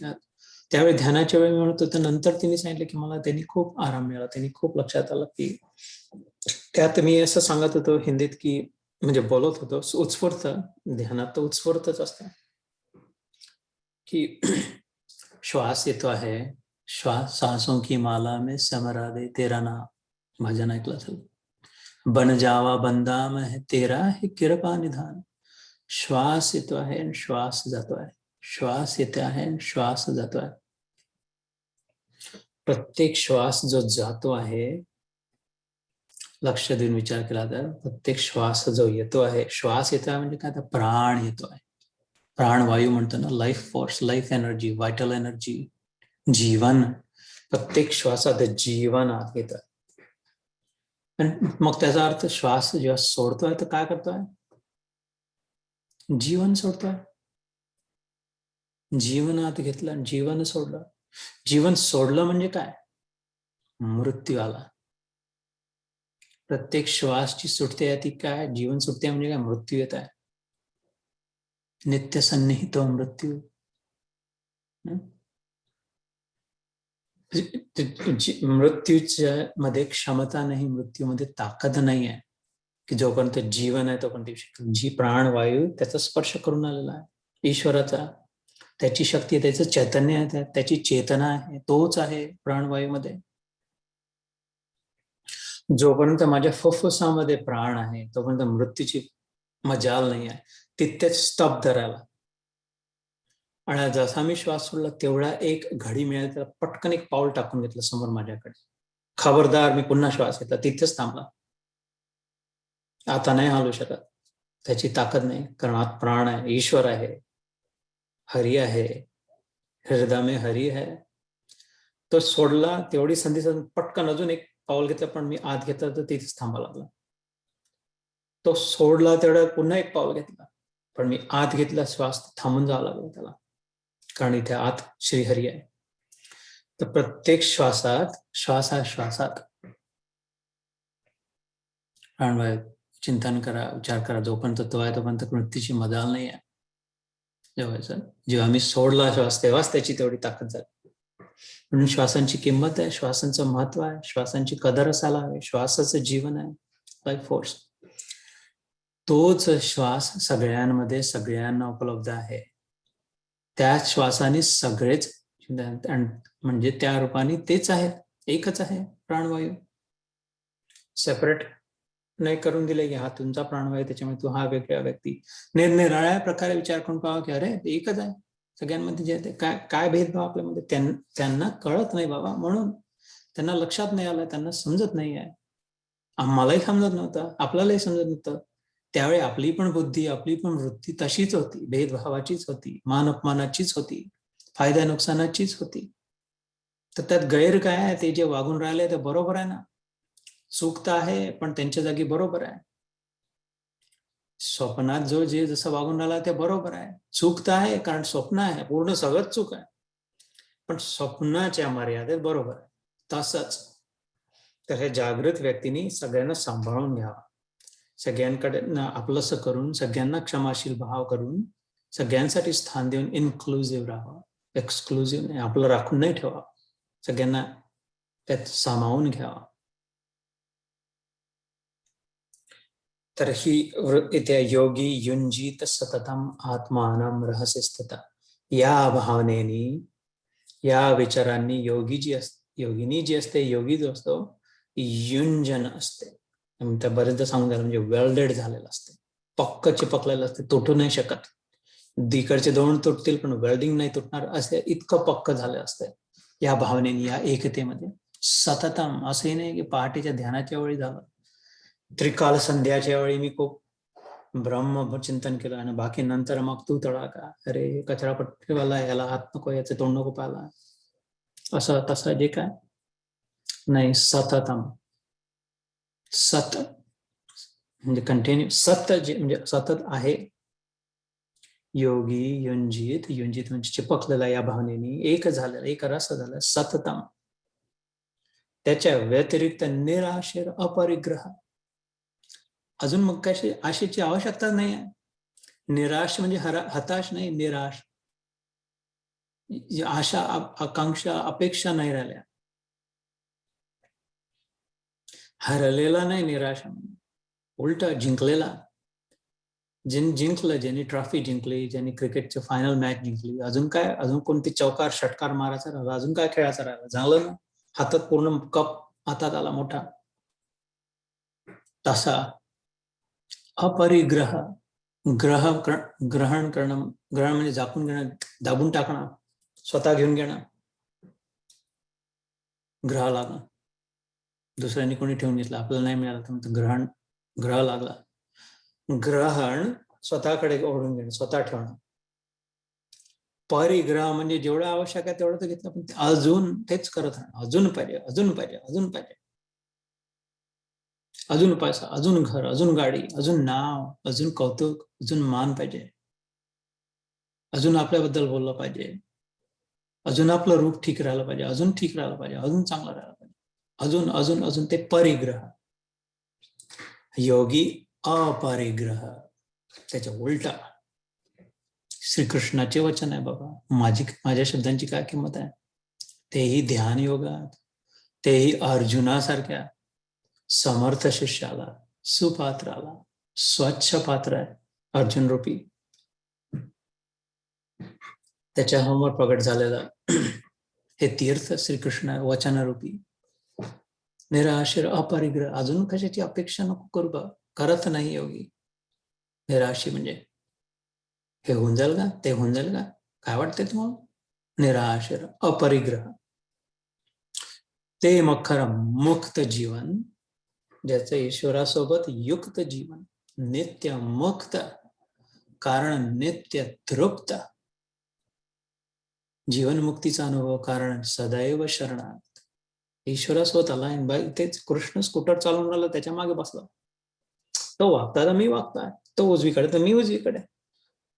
त्यावेळी ध्यानाच्या वेळी म्हणत होतं. नंतर तिने सांगितलं की मला त्यांनी खूप आराम मिळाला. त्यांनी खूप लक्षात आलं की त्यात मी असं सांगत होतो हिंदीत की, म्हणजे बोलत होतो, उत्स्फूर्त ध्यानात तर उत्स्फूर्तच असतं की श्वास येतो आहे, श्वास सांसों की माला में समरा दे तेरा नाम. भजन ऐकलं असेल. बन जावा बंदा में तेरा है कृपा निधान. श्वास येतो आहे आणि श्वास जातो आहे, श्वास येते आहे आणि श्वास जातो आहे. प्रत्येक श्वास जो जातो आहे, लक्ष देऊन विचार केला तर प्रत्येक श्वास जो येतो आहे, श्वास येतो आहे म्हणजे काय, तर प्राण येतो आहे. प्राणवायू म्हणतो ना, life force, life energy, vital energy, जीवन. प्रत्येक श्वासात जीवन आत येतं. मग त्याचा अर्थ श्वास जेव्हा सोडतोय तर काय करतोय, जीवन सोडतोय. जीवन आत घेतलं, जीवन सोडलं. जीवन सोडलं म्हणजे काय, मृत्यू आला. प्रत्येक श्वासची सुटते ती काय, जीवन सुटते म्हणजे काय, मृत्यू येत आहे. नित्य सन्निहित मृत्यू. मृत्यूच्या मध्ये क्षमता नाही, मृत्यूमध्ये ताकद नाही आहे की जोपर्यंत जीवन आहे तोपर्यंत शकतो. जी प्राणवायू त्याचा स्पर्श करून आलेला आहे ईश्वराचा, त्याची शक्ती, त्याचं चैतन्य आहे, त्याची चेतना आहे, तोच आहे प्राणवायूमध्ये. जोपर्यंत माझ्या फुफ्फुसामध्ये प्राण आहे तोपर्यंत मृत्यूची मजाल नाही आहे. तिथेच स्तब्ध राहिला. आणि जसा मी श्वास सोडला तेवढा एक घडी मिळाली, त्याला पटकन एक पाऊल टाकून घेतलं समोर माझ्याकडे. खबरदार, मी पुन्हा श्वास घेतला, तिथेच थांबला. आता नाही हालू शकत. त्याची ताकद नाही, कारण आत प्राण आहे, ईश्वर आहे, हरी आहे, हृदय में हरी है. तो सोडला, तेवढी संधी पटकन अजून एक पाऊल घेतलं, पण मी आत घेतलं तर तिथेच थांबा लागला. तो सोडला तेवढा पुन्हा एक पाऊल घेतला, पण मी आत घेतला, श्वास थांबून जावं लागला त्याला, कारण इथे आत श्रीहरी आहे. तर प्रत्येक श्वासात प्राणवायू चिंतन करा, विचार करा. जोपर्यंत तो आहे तोपर्यंत मृत्यूची मजाल नाही आहे. जेव्हा मी सोडला श्वास तेव्हाच त्याची तेवढी ताकद झाली. म्हणून श्वासांची किंमत आहे, श्वासांचं महत्व आहे, श्वासांची कदर असायला हवी. श्वासाचं जीवन आहे, लाईफ फोर्स. तोच श्वास सगळ्यांमध्ये सगळ्यांना उपलब्ध आहे. त्याच श्वासाने सगळेच, म्हणजे त्या रूपाने तेच आहेत, एकच आहे प्राणवायू. सेपरेट नाही करून दिले की हा तुमचा प्राणवायू, त्याच्यामुळे तू हा वेगळा व्यक्ती. निरनिराळ्या प्रकारे विचार करून पाहा की अरे एकच आहे सगळ्यांमध्ये. जे ते काय भेदभाव आपल्यामध्ये, त्यांना कळत नाही बाबा, म्हणून त्यांना लक्षात नाही आलं, त्यांना समजत नाही आहे. आम्हालाही समजत नव्हतं, आपल्यालाही समजत नव्हतं. त्यावेळी आपली पण बुद्धी, आपली पण वृत्ती तशीच होती, भेदभावाचीच होती, मान अपमानाचीच होती, फायदा नुकसानाचीच होती. तर त्यात गैर काय आहे? ते जे वागून राहिले ते बरोबर आहे ना. चूक तर आहे, पण त्यांच्या जागी बरोबर आहे. स्वप्नात जो जे जसं वागून राहिला ते बरोबर आहे. चूक तर आहे, कारण स्वप्न आहे, पूर्ण सगळंच चूक आहे. पण स्वप्नाच्या मर्यादेत बरोबर आहे. तसंच तर हे जागृत व्यक्तीने सगळ्यांना सांभाळून घ्यावं, सगळ्यांकडे आपलंसं करून, सगळ्यांना क्षमाशील भाव करून, सगळ्यांसाठी स्थान देऊन इन्क्लुझिव्ह राहावं, एक्सक्लुझिव्ह नाही, आपलं राखून नाही ठेवावं, सगळ्यांना त्यात सामावून घ्यावं. तर ही इथे योगी युंजीत सततम आत्मानं रहस्य स्थित, या भावनेनी, या विचारांनी योगिनी जी असते, योगी जो असतो, युंजन असते. तर बरेचदा सांगून झालं, म्हणजे वेल्डेड झालेलं असते, पक्क चिपकलेलं असते, तुटू नाही शकत. दिकडचे दोन तुटतील पण वेल्डिंग नाही तुटणार, असे इतकं पक्क झालं असतं या भावनेने, या एकतेमध्ये. सततम असंही नाही की पहाटेच्या ध्यानाच्या वेळी झालं, त्रिकाल संध्याच्या वेळी मी खूप ब्रह्मचिंतन केलं आणि बाकी नंतर मग तू तडाका, अरे कचरा पट्टीवाला, याला हात नको, याचे तोंड नको पाहिला, असं तसं जे काय नाही. सततम, सत म्हणजे कंटिन्यू, सत जे म्हणजे सतत आहे. योगी युंजित, युंजित म्हणजे चिपकलेला या भावनेने, एक झालेला, एक रस झाला, सततम. त्याच्या व्यतिरिक्त निराशीर अपरिग्रह, अजून मग कशी आशेची आवश्यकता नाही आहे. निराश म्हणजे हताश नाही, निराश, आशा आकांक्षा अपेक्षा नाही राहिल्या. हरलेला नाही निराश, उलट जिंकलेला. जिंकलं, ज्यांनी ट्रॉफी जिंकली, ज्यांनी क्रिकेटची फायनल मॅच जिंकली, अजून काय, अजून कोणती चौकार षटकार मारायचा राहिला, अजून काय खेळायचं राहिला, झालं ना, हातात पूर्ण कप हातात आला मोठा. तसा अपरिग्रह, ग्रहण करणं, ग्रहण म्हणजे झाकून घेणं, दाबून टाकणं, स्वतः घेऊन घेणं, ग्रह लागणं, दुसऱ्यांनी कोणी ठेवून घेतलं, आपल्याला नाही मिळालं तर ग्रह लागला. ग्रहण स्वतःकडे ओढून घेणं, स्वतः ठेवणं. परिग्रह म्हणजे जेवढं आवश्यक आहे तेवढं तर घेतलं, पण अजून तेच करत राहणं, अजून पाहिजे, अजून पाहिजे, अजून पाहिजे, अजून पैसा, अजून घर, अजून गाडी, अजून नाव, अजून कौतुक, अजून मान पाहिजे, अजून आपल्याबद्दल बोललं पाहिजे, अजून आपलं रूप ठीक राहिलं पाहिजे, अजून ठीक राहिलं पाहिजे, अजून चांगलं राहिलं पाहिजे, अजून अजून अजून, ते परिग्रह. योगी अपरिग्रह, त्याच्या उलटा. श्रीकृष्णाचे वचन आहे बाबा, माझ्या शब्दांची काय किंमत आहे. तेही ध्यान योगात, तेही अर्जुनासारख्या समर्थ शिष्याला, सुपात्राला, स्वच्छ पात्र आहे अर्जुन रूपी, त्याच्या हमवर प्रगट झालेलं हे तीर्थ श्रीकृष्ण वचनरूपी. निराशीर अपरिग्रह, अजून कशाची अपेक्षा नको करू बा, करत नाही योगी. निराशी म्हणजे हे होऊन जाईल का, ते होऊन जाईल का, काय वाटतंय तुम्हाला. निराशीर अपरिग्रह, ते मग खरं मुक्त जीवन, ज्याचं ईश्वरासोबत युक्त जीवन, नित्य मुक्त, कारण नित्य तृप्त, जीवनमुक्तीचा अनुभव, कारण सदैव शरणात. ईश्वरासोबत आला, बाई तेच कृष्ण स्कूटर चालवून राहिला, त्याच्या मागे बसला, तो वागता तर मी वागताय, तो उजवीकडे तर मी उजवीकडे,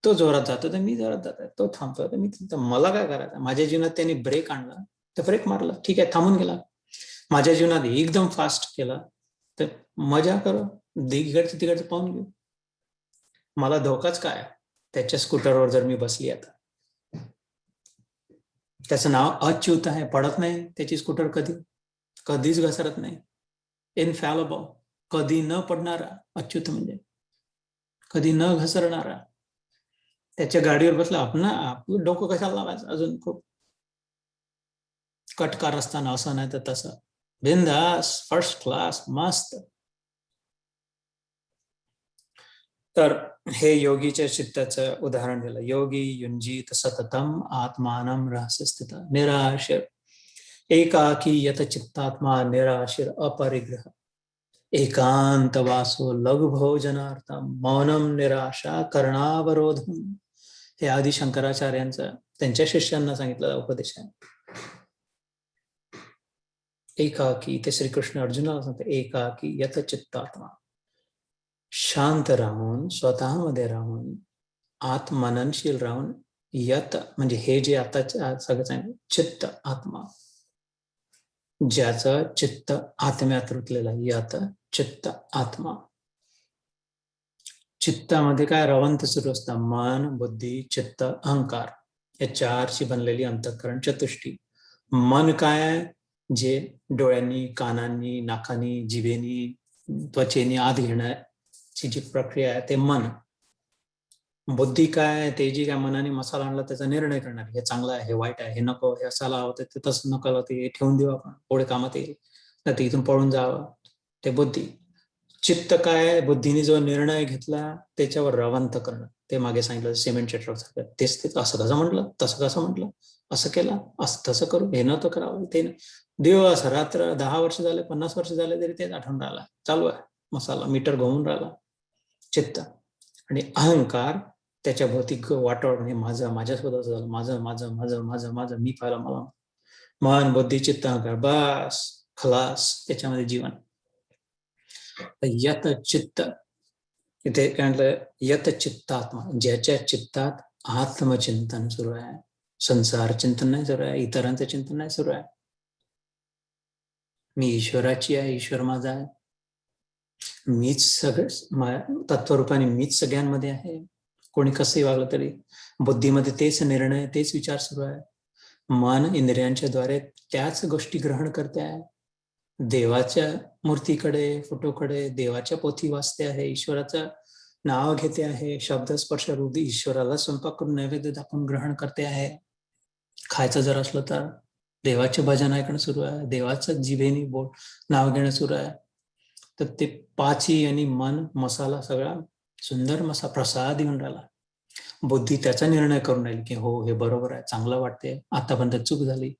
तो जोरात जातो तर मी जोरात जात आहे, तो थांबतोय तर मी, मला काय करायचं. माझ्या जीवनात त्यांनी ब्रेक आणला तर ब्रेक मारला, ठीक आहे, थांबून गेला. माझ्या जीवनात एकदम फास्ट केला तर मजा करो, इकडचं तिकडचं पाहून घेऊ, मला धोकाच काय त्याच्या स्कूटरवर जर मी बसली. आता त्याचं नाव अच्युत आहे, पडत नाही त्याची स्कूटर, कधीच घसरत नाही, इनफॅलेबल, कधी न पडणारा अच्युत, म्हणजे कधी न घसरणारा. त्याच्या गाडीवर बसला, आपलं डोकं कशाला लावायचं, अजून खूप कटकार असताना, असं नाही तर तसं, बिंदास, फर्स्ट क्लास, मस्त. तर हे योगीच्या चित्ताचं उदाहरण दिलं. योगी युंजीत सततम आत्मानं रहस्य स्थित, निराशीर एकाकी यत चित्तात्मा, निराशीर अपरिग्रह. एकांत वासो लघु भोजनार्थम मौनम निराशा कर्णावरोधम. हे आदि शंकराचार्यांचा त्यांच्या शिष्यांना सांगितलेला उपदेश आहे. एकाकी, ते श्रीकृष्ण अर्जुनाला सांगते, एकाकी यत चित्तात्मा. शांत राहून, स्वतःमध्ये राहून, आत्मननशील राहून, यत म्हणजे हे जे आता सगळं सांगितलं, चित्त आत्मा, ज्याचं चित्त आत्म्यात रुतलेलं आहे, यत चित्त आत्मा. चित्तामध्ये काय रवंत सुरू असतं, मन, बुद्धी, चित्त, अहंकार, या चारची बनलेली अंतःकरण चतुष्टी. मन काय आहे, जे डोळ्यांनी, कानांनी, नाकानी, जिभेनी, त्वचेनी आत घेण्याची जी प्रक्रिया आहे ते मन. बुद्धी काय, ते जी काय मनाने मसाला आणला त्याचा निर्णय करणार, हे चांगलं आहे, हे वाईट आहे, हे नको, हे असायला हवं, ते तसं नको, ते ठेवून देऊ आपण, पुढे कामात येईल, तर ते इथून पळून जावं, ते बुद्धी. चित्त काय, बुद्धीने जो निर्णय घेतला त्याच्यावर रवंत करणं, ते मागे सांगितलं सिमेंटच्या ट्रक सारखं, तेच असं कसं म्हटलं, तसं कसं म्हटलं, असं केलं, असं तसं करू, हे नव्हतं करावं, ते दिवस रात्र 10 वर्ष झाले, 50 वर्ष झाले तरी तेच आठवण राहिला, चालू आहे मसाला, मीटर घुमून राहिला चित्त. आणि अहंकार त्याच्या भौतिक वाटावरण, हे माझं, माझ्या स्वतःच झालं, माझं माझं माझं माझं माझं, मी पाहिलं मला. मन, बुद्धी, चित्त, अहंकार, बस खलास, त्याच्यामध्ये जीवन. यत चित्त, इथे काय म्हटलं, यत चित्तात्मा, ज्याच्या चित्तात आत्मचिंतन सुरू आहे, संसार चिंतन नाही सुरू आहे, इतरांचं चिंतन नाही सुरू आहे. मी ईश्वराची आहे, ईश्वर माझा आहे, मीच सगळं तत्वरूपाने, मीच सगळ्यांमध्ये आहे, कोणी कसंही वागलं तरी. बुद्धीमध्ये तेच निर्णय, तेच विचार सुरू आहे. मन इंद्रियांच्या द्वारे त्याच गोष्टी ग्रहण करते आहे, देवाच्या मूर्तीकडे, फोटोकडे, देवाच्या पोथी वाचते आहे, ईश्वराचं नाव घेते आहे, शब्द स्पर्श रूढी, ईश्वराला स्वयंपाक करून नैवेद्य दाखवून ग्रहण करते आहे. खायचं जर असलं तर देवाचे भजन ऐकणं सुरू आहे, देवाचं जिभेनी नाव घेणं सुरू आहे. तर ते पाची आणि मन, मसाला सगळा सुंदर प्रसाद येऊन राहिला. बुद्धी त्याचा निर्णय करून राहिली की हो, हे बरोबर आहे, चांगलं वाटते, आतापर्यंत चूक झाली.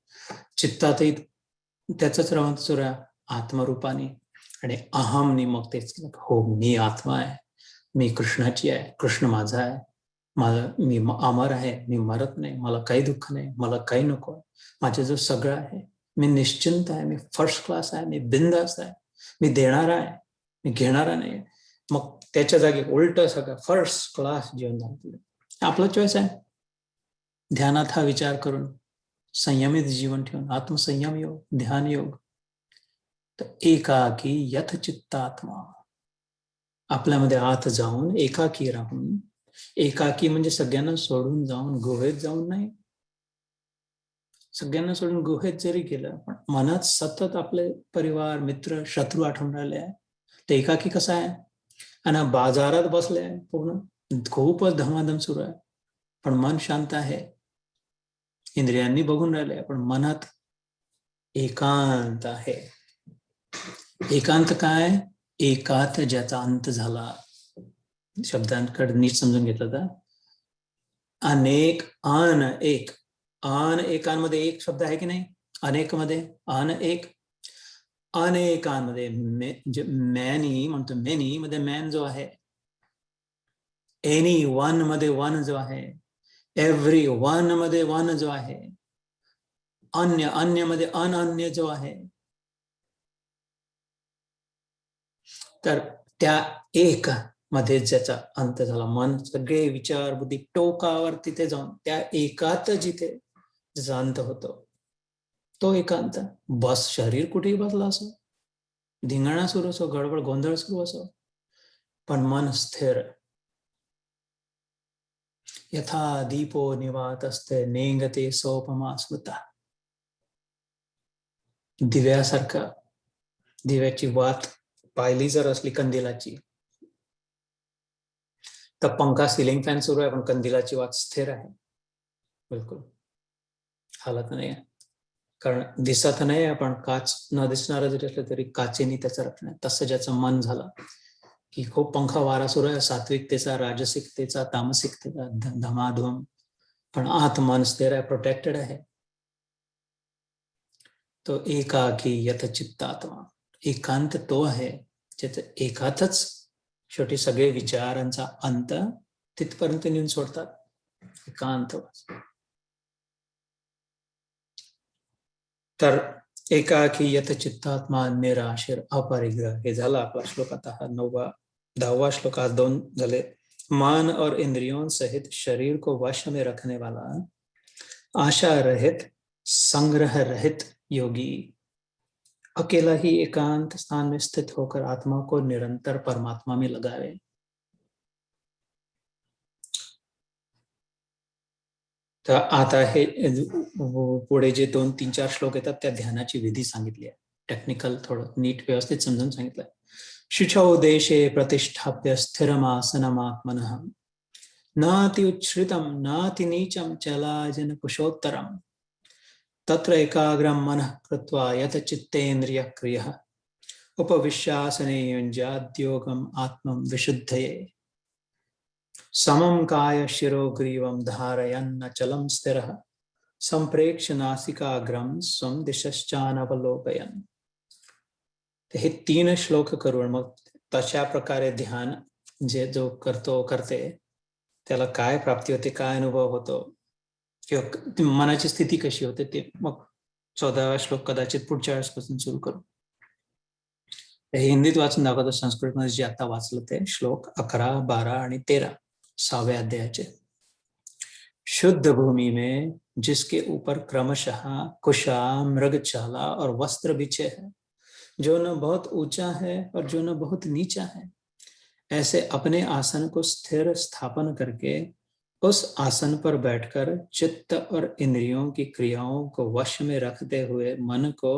चित्तातही त्याच रवंत सुरू आहे आत्मरूपाने, आणि अहमनी मग तेच, हो मी आत्मा आहे, मी कृष्णाची आहे, कृष्ण माझा आहे, मी अमर आहे, मी मरत नाही, मला काही दुःख नाही, मला काही नको आहे, माझे जो सगळं आहे, मी निश्चिंत आहे, मी फर्स्ट क्लास आहे, मी बिंदास आहे, मी देणारा आहे, मी घेणारा नाही. मग त्याच्या जागी उलट सगळं फर्स्ट क्लास जीवन झालं. आपलं चॉईस आहे. ध्यानात हा विचार करून संयमित जीवन ठेवून, आत्मसंयम योग, ध्यान योग. तर एकाकी यथ चित्तात्मा, आपल्यामध्ये आत जाऊन एकाकी राहून, एकाकी म्हणजे सगळ्यांना सोडून जाऊन, गुहेत जाऊन नाही, सगळ्यांना सोडून गुहेत जरी गेलं पण मनात सतत आपले परिवार, मित्र, शत्रू आठवून राहिले आहे, ते एकाकी कसं आहे. आणि बाजारात बसले आहे, पूर्ण खूपच धमाधम सुरू आहे, पण मन शांत आहे, इंद्रियांनी बघून राहिले पण मनात एकांत आहे. एकांत काय, एकात ज्याचा अंत झाला. शब्दांकडे नीट समजून घेतलं तर अनेक अन एक, अन एकांमध्ये एक शब्द आहे की नाही, अनेक मध्ये अन एक, अनेकांमध्ये मॅनी म्हणतो, मेनी मध्ये मॅन जो आहे, एनी वन मध्ये वन जो आहे, एव्हरी वन मध्ये वन जो आहे, अन्य, अन्य मध्ये अनन्य जो आहे, तर त्या एक मध्ये ज्याचा अंत झाला, मन, सगळे विचार, बुद्धी टोकावर तिथे जाऊन त्या एकात जिथे ज्याचा अंत होतो, तो एकांत. बस शरीर कुठेही बसला असो, धिंगाणा सुरू असो, गडबड गोंधळ सुरू असो, पण मन स्थिर. यथा दीपो निवात असते नेंगते सोपमा स्मृता. दिव्यासारखं, दिव्याची वात पाहिली जर असली कंदिलाची, तर पंखा, सिलिंग फॅन सुरू आहे पण कंदिलाची वात स्थिर आहे, बिलकुल हालत नाही आहे, कारण दिसत नाही आपण, काच न दिसणारा जरी असलं तरी काचेने त्याचं रक्षण आहे. तसं ज्याचं मन झालं की खूप पंखा वारा सुरू आहे, सात्विकतेचा, राजसिकतेचा, तामसिकतेचा धमाधम, पण आत मन स्थिर आहे, प्रोटेक्टेड आहे. तो एकाकी यथ चित्तात्मा, एकांत तो आहे ज्याचं एकातच शेवटी सगळे विचारांचा अंत तिथपर्यंत नेऊन सोडतात. एकांत. तर एकाकी यत चित्तात्मा निराशीर अपरिग्रह, हे झालं आपला श्लोक. आता हा 10वां श्लोक. आज 2 झाले. मन और इंद्रियों सहित शरीर को वश में रखने वाला, आशा रहित, संग्रह रहित योगी अकेला ही एकांत स्थान में स्थित होकर आत्मा को निरंतर परमात्मा में लगावे. तर आता हे पुढे जे 2, 3, 4 श्लोक येतात त्या ध्यानाची विधी सांगितली आहे. टेक्निकल थोडं नीट व्यवस्थित समजून सांगितलंय. शुचौ देशे प्रतिष्ठाप्य स्थिरमासनमात्मनः नाति उच्छ्रितम नाति नीचम चलाजन कुशोत्तरम तत्र एकाग्रम मनः कृत्वा यत चित्तेन्द्रिय क्रियः उपविश्यासने युञ्जाद्योगम आत्मं विशुद्धये समं काय शिरोग्रीवं धारयन् चलं स्थिरः संप्रेक्ष्य नासिकाग्रम स्वं दिशश्चानवलोकयन्. हे 3 श्लोक करून मग तशा प्रकारे ध्यान जो करते त्याला काय प्राप्ती होते, काय अनुभव होतो, किंवा मनाची स्थिती कशी होते, ते मग 14वा श्लोक कदाचित पुढच्या वेळेसपासून सुरू करू. हे हिंदीत वाचून दाखवतो. संस्कृतमध्ये जे आता वाचलं ते श्लोक 11, 12 आणि 13 6वें अध्यायाचे. शुद्ध भूमि में जिसके ऊपर क्रमशः कुशा, मृगशाला और वस्त्र बिछे हैं, जो न बहुत ऊंचा है और जो न बहुत नीचा है, ऐसे अपने आसन को स्थिर स्थापन करके उस आसन पर बैठकर चित्त और इंद्रियों की क्रियाओं को वश में रखते हुए मन को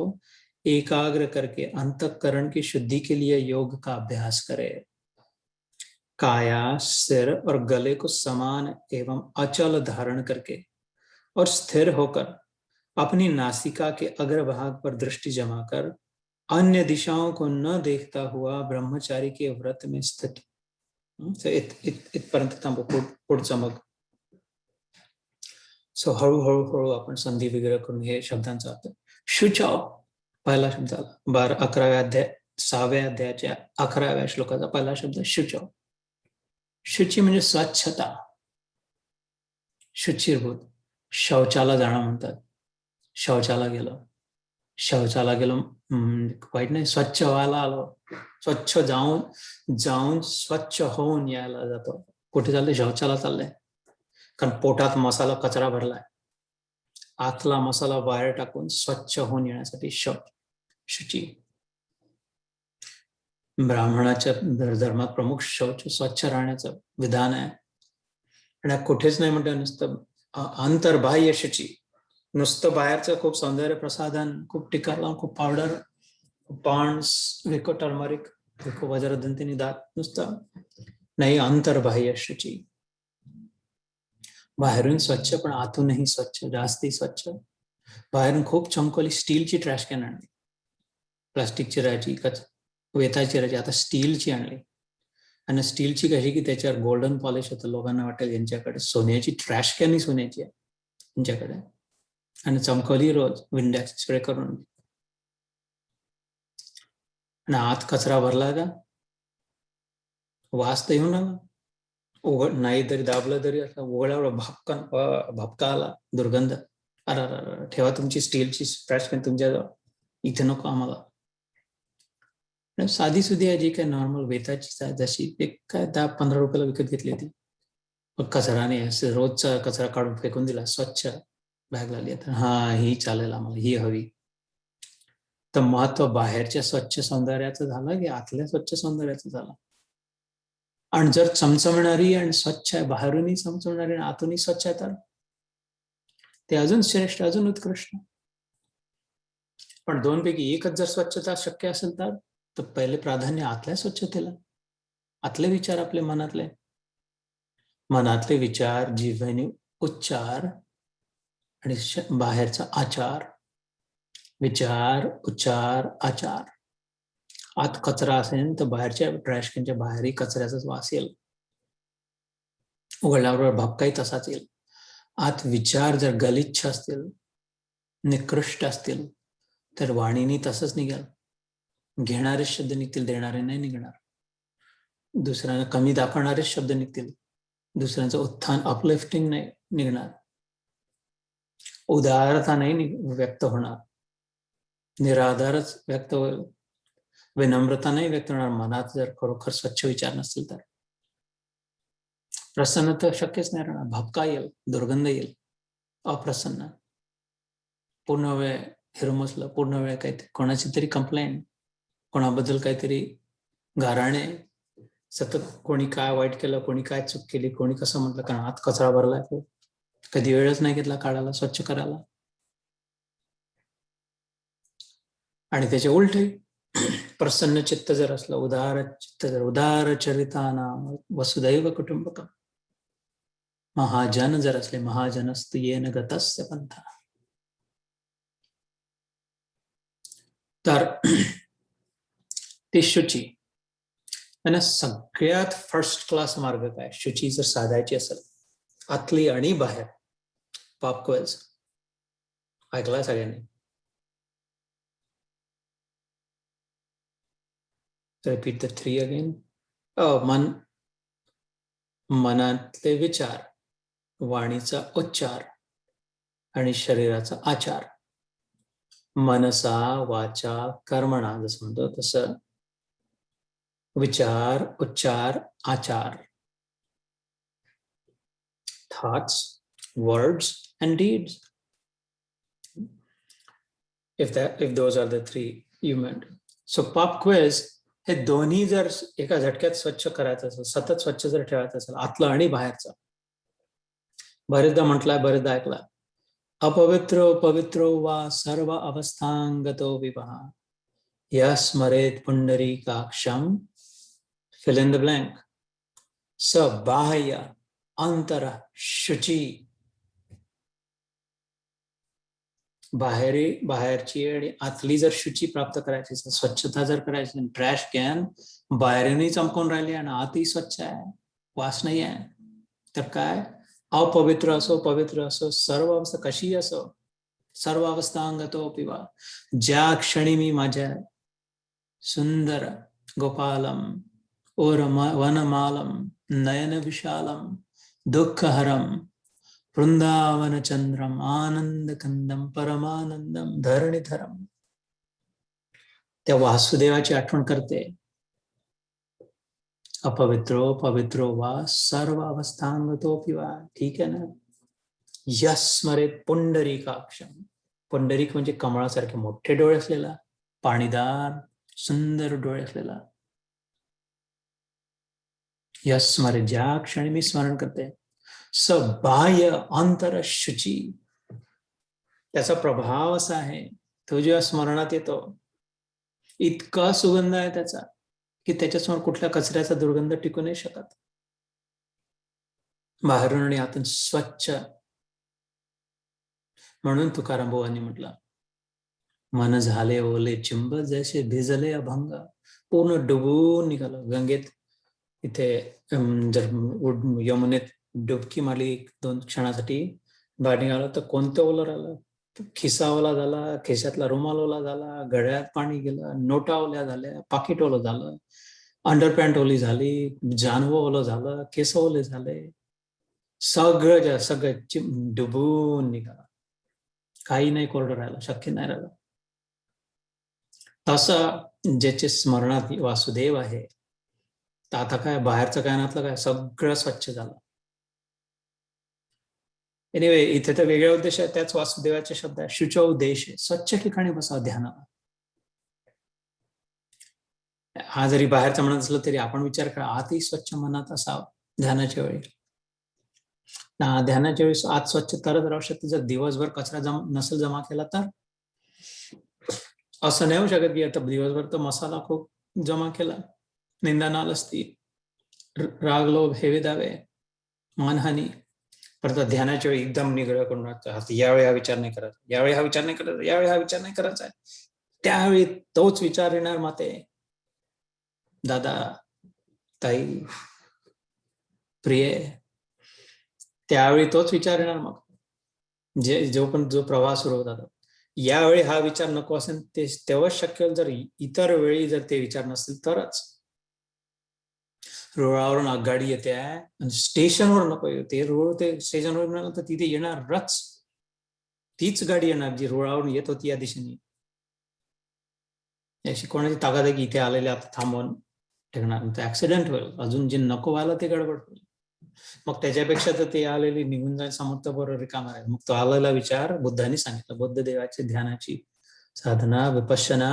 एकाग्र करके अंतःकरण की शुद्धि के लिए योग का अभ्यास करे. काया, सिर और गले को समान एवं अचल धारण करके और स्थिर होकर अपनी नासिका के अग्रभाग पर दृष्टि जमाकर अन्य दिशाओं को न देखता हुआ ब्रह्मचारी के व्रत में स्थित. इथपर्यंत थांबू. पुढचं मग. सो हळूहळू आपण संधी विग्रह करून हे शब्दांचा अर्थ. शुचौ पहिला शब्द आला. 6व्या अध्यायाच्या 11व्या श्लोकाचा पहिला शब्द शुचौ. शुची म्हणजे स्वच्छता, शुचिर्भूत. शौचाला जाणं म्हणतात. शौचाला गेलो वाईट नाही, स्वच्छ व्हायला आलो. स्वच्छ जाऊन स्वच्छ होऊन यायला जातो. कुठे चाललंय? शौचाला चाललंय. कारण पोटात मसाला कचरा भरलाय. आतला मसाला बाहेर टाकून स्वच्छ होऊन येण्यासाठी शुची. ब्राह्मणाच्या धर्मात प्रमुख शौच स्वच्छ राहण्याचं विधान आहे. आणि कुठेच नाही म्हणतात नुसतं अंतर्बाह्य शुची. नुसतं बाहेरचं खूप सौंदर्य प्रसाधन, खूप टिका लावून, खूप पावडर, पॉन्ड्स, विको टर्मरिक, विको वज्रदंतिनी दात, नुसतं नाही. अंतर्बाह्य शुची. बाहेरून स्वच्छ पण आतूनही स्वच्छ, जास्ती स्वच्छ. बाहेरून खूप चमकवली स्टीलची ट्रॅश कॅन आणली. प्लास्टिकची राहायची, वेताची राहायची, आता स्टीलची आणली. आणि स्टीलची कशी की त्याच्यावर गोल्डन पॉलिश होतं. लोकांना वाटेल यांच्याकडे सोन्याची ट्रॅश कॅन ही सोन्याची आहे यांच्याकडे. आणि चमकवली रोज विंडॅक्स स्प्रे करून. आणि आत कचरा भरला का वास तर येऊन आला. उघड नाही तरी दाबलं तरी असं उघड्यावर भपका आला, दुर्गंध. अरे ठेवा तुमची स्टीलची ट्रॅश कॅन तुमच्याजवळ, इथे नको आम्हाला. साधी सुधी आहे जी काय नॉर्मल वेताची, जशी एक काय 10-15 रुपयाला विकत घेतली होती. कचरा नाही, रोजचा कचरा काढून फेकून दिला, स्वच्छ बॅग लागली. तर हा ही चालेल आम्हाला, ही हवी. तर महत्व बाहेरच्या स्वच्छ सौंदर्याचं झालं की आतल्या स्वच्छ सौंदर्याचं झालं. आणि जर चमचमणारी आणि स्वच्छ आहे, बाहेरूनही चमचमणारी आणि आतूनही स्वच्छ आहे, तर ते अजून श्रेष्ठ, अजून उत्कृष्ट. पण 2 पैकी एकच जर स्वच्छता शक्य असेल तर पहिले प्राधान्य आतल्या स्वच्छतेला. आतले विचार आपले मनातले विचार, जीवनी उच्चार आणि बाहेरचा आचार. विचार, उच्चार, आचार. आत कचरा असेल तर बाहेरच्या ट्रॅश कॅनच्या बाहेरही कचऱ्याचाच वास येईल. उघडल्यावर भपकाही तसाच येईल. आत विचार जर गलिच्छ असतील, निकृष्ट असतील, तर वाणीनी तसंच निघेल. घेणारे शब्द निघतील, देणारे नाही निघणार. दुसऱ्यांना कमी दाखवणारे शब्द निघतील, दुसऱ्यांचं उत्थान अपलिफ्टिंग नाही निघणार. उदारता नाही व्यक्त होणार, निराधारच व्यक्त होईल. विनम्रता नाही व्यक्त होणार मनात जर खरोखर स्वच्छ विचार नसतील तर. प्रसन्न तर शक्यच नाही राहणार, भपका येईल, दुर्गंध येईल, अप्रसन्न. पूर्ण वेळ हिरमसलं, पूर्ण वेळ काहीतरी कोणाची तरी कंप्लेंट, कोणाबद्दल काहीतरी गाराणे, सतत कोणी काय वाईट केलं, कोणी काय चूक केली, कोणी कसं म्हटलं, कारण आत कचरा भरलाय, कधी वेळच नाही घेतला काढायला, स्वच्छ करायला. आणि त्याचे उलटे प्रसन्न चित्त जर असलं, उदार चित्त जर, उदार चरिताना वसुदैव कुटुंबकम, महाजन जर असले, महाजनस्तु येन गतस्य पंथा, तर ती शुची. आणि सगळ्यात फर्स्ट क्लास मार्ग काय, शुची जर साधायची असेल, आतली आणि बाहेर, पॉप क्वेल्स ऐकला सगळ्यांनी? Repeat the 3 again. मनातले विचार, वाणीचा उच्चार आणि शरीराचा आचार. मनसा वाचा कर्मणा, जसं म्हणतो तसं विचार, उच्चार, आचार. Thoughts, words and deeds. If those are the 3 you meant. So pop quiz हे दोन्ही जर एका झटक्यात स्वच्छ करायचं असेल, सतत स्वच्छ जर ठेवायचं असेल, आतलं आणि बाहेरचं. बरेचदा म्हटलंय, बरेचदा ऐकलाय, अपवित्रो पवित्रो वा सर्व अवस्थांगतो विवाह या स्मरेत पुंडरीकाक्षम, fill in the blank. स बाह्य अंतर शुची. बाहेरची आणि आतली जर शुची प्राप्त करायची, स्वच्छता जर करायची, ट्रॅश कॅन बाहेरही चमकून राहिली आणि आतही स्वच्छ आहे, वास नाही आहे, तर काय, अपवित्र असो पवित्र असो, सर्व अवस्था कशी असो, सर्व अवस्थांगतो पिवा, ज्या क्षणी मी माझ्या सुंदर गोपालम वनमालम नयन विशालम दुःखहरम वृंदावन चंद्रम आनंद कंदम परमानंदम धरणीधरम, त्या वासुदेवाची आठवण करते. अपवित्रो पवित्रो वा सर्व अवस्थांगतोपि वा, ठीक आहे ना. यस्मरेत पुंडरीकाक्षम, पुंडरीक म्हणजे कमळासारखे मोठे डोळे असलेला, पाणीदार सुंदर डोळे असलेला. यस्मरे, ज्या क्षणी मी स्मरण करते, स बाह्य अंतर शुची, त्याचा प्रभाव असा आहे, तो जेव्हा स्मरणात येतो, इतका सुगंध आहे त्याचा की त्याच्यासमोर कुठल्या कचऱ्याचा दुर्गंध टिकू नाही शकत. बाहेरून आणि आतून स्वच्छ. म्हणून तुकाराम बुवांनी म्हटलं, मन झाले ओले चिंब जैसे भिजले अभंग, पूर्ण डुबून निघालं गंगेत. इथे जर यमुनेत डुबकी मारली 2 क्षणासाठी, बाहेर निघालं तर कोणतं ओलं राहिलं, खिसा ओला झाला, खिशातला रुमाल ओला झाला, घड्याळात पाणी गेलं, नोटा ओल्या झाल्या, पाकिट ओलं झालं, अंडरपॅन्ट ओली झाली, जानवं ओलं झालं, केस ओले झाले, सगळं डुबून निघालं, काही नाही कोरडं राहिलं, शक्य नाही राहिलं. तसं ज्याचे स्मरणात वासुदेव आहे, तर आता काय, बाहेरचं काय नातलं काय, सगळं स्वच्छ झालं. एनिवे, इथे तर वेगळा उद्देश आहे, त्याच वासुदेवाचे शब्द आहे, शुचो उद्देश, स्वच्छ ठिकाणी बसा ध्यानाला. हा जरी बाहेरचा म्हणत असलं तरी आपण विचार करा, आतही स्वच्छ मनात असावं ध्यानाच्या वेळी. ध्यानाच्या वेळेस आत स्वच्छ तरच राहू शकते. जर दिवसभर कचरा नसेल जमा केला तर असं नाही होऊ शकत की आता दिवसभर तर मसाला खूप जमा केला, निंदा नाल असती, राग लोभ हेवे दावे, मानहानी, परत ध्यानाच्या वेळी एकदम निग्रह करून राहतो, यावेळी हा विचार नाही करायचा, यावेळी हा विचार नाही करायचा, यावेळी हा विचार नाही करायचा आहे. त्यावेळी तोच विचार येणार, माते, दादा, ताई, प्रिय, त्यावेळी तोच विचार येणार. मग जो प्रवाह सुरू होता यावेळी हा विचार नको असेल ते तेव्हाच शक्य होईल, जर इतर वेळी जर ते विचार नसतील तरच. रुळावरून आगगाडी येते आहे आणि स्टेशनवर नको येते, रुळ ते स्टेशनवर मिळालं तर तिथे येणारच तीच गाडी येणार जी रुळावरून येत होती या दिशेने. अशी कोणाची ताकद आहे की इथे आलेले आता थांबवून ठेवणार, ऍक्सिडेंट होईल, अजून जे नको व्हायला ते गडबड होईल. मग त्याच्यापेक्षा तर ते आलेले निघून जाईल समोर बरोबर रिकामा आहे. मग तो आलेला विचार बुद्धांनी सांगितलं, बुद्ध देवाची ध्यानाची साधना विपश्यना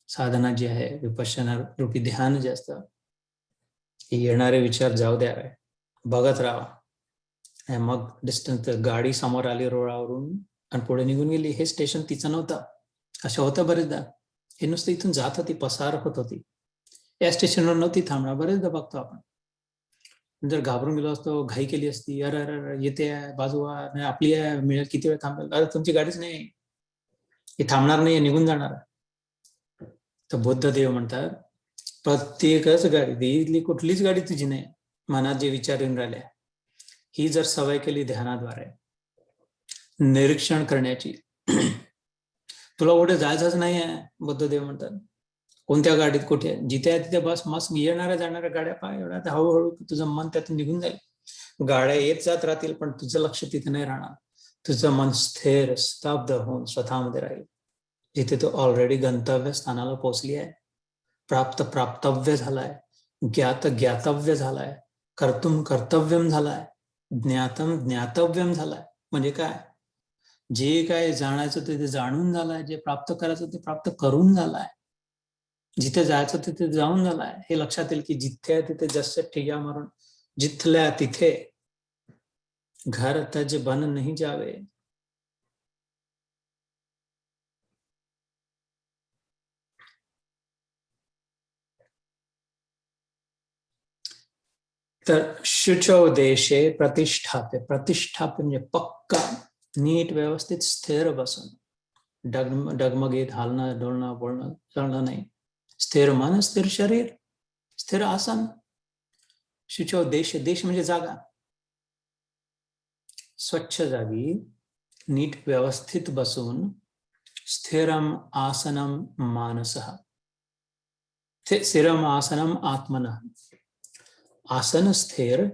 साधना जी आहे, विपश्यना रूपी ध्यान जे असतं, येणारे विचार जाऊ द्यावे, बघत राहा. मग डिस्टन्स गाडी समोर आली रोडावरून आणि पुढे निघून गेली, हे स्टेशन तिचं नव्हतं. असं होतं बरेचदा, हे नुसतं इथून जात होती, पसार होत होती, या स्टेशनवर नव्हती थांबणार. बरेचदा बघतो आपण, जर घाबरून गेलो असतो, घाई केली असती, अरे अरे येते आहे बाजू नाही आपली आहे, मिळेल किती वेळ थांबेल, अरे तुमची गाडीच नाही, ही थांबणार नाही, निघून जाणार. तर बुद्ध देव म्हणतात, प्रत्येकच गाडी, इथली कुठलीच गाडी तुझी नाही, मनात जे विचार येऊन राहिल्या, ही जर सवय केली ध्यानाद्वारे निरीक्षण करण्याची, तुला कुठे जायचंच नाही आहे, बुद्धदेव म्हणतात. कोणत्या गाडीत कुठे, जिथे आहे तिथे बस, मस्त येणाऱ्या जाणाऱ्या गाड्या पाय, एवढ्या हळूहळू तुझं मन त्यातून निघून जाईल. गाड्या येत जात राहतील पण तुझं लक्ष तिथे नाही राहणार. तुझं मन स्थिर स्तब्ध होऊन स्वतःमध्ये राहील, जिथे तू ऑलरेडी गंतव्य स्थानाला पोहोचली आहे. प्राप्त प्राप्तव्य झालाय, ज्ञात ज्ञातव्य झालाय, कर्तुम कर्तव्यम झालाय, ज्ञातम ज्ञातव्यम झालाय. म्हणजे काय, जे काय जाणायचं ते जाणून झालंय, जे प्राप्त करायचं ते प्राप्त करून झालंय, जिथे जायचं तिथे जाऊन झालंय. हे लक्षात येईल की जिथे तिथे जसे ठिया मारून जिथल्या तिथे, घर तज बन नाही जावे. तर शुचो देशे प्रतिष्ठाप्य, प्रतिष्ठाप्य म्हणजे पक्का, नीट व्यवस्थित स्थिर बसून, डगमगीत हालणं डोलणं बोलणं चालणं नाही. स्थिर मन, स्थिर शरीर, स्थिर आसन. शुचो देश, देश म्हणजे जागा, स्वच्छ जागी नीट व्यवस्थित बसून, स्थिरम आसनम मानसः, स्थिरम आसनम आत्मनः, आसन स्थिर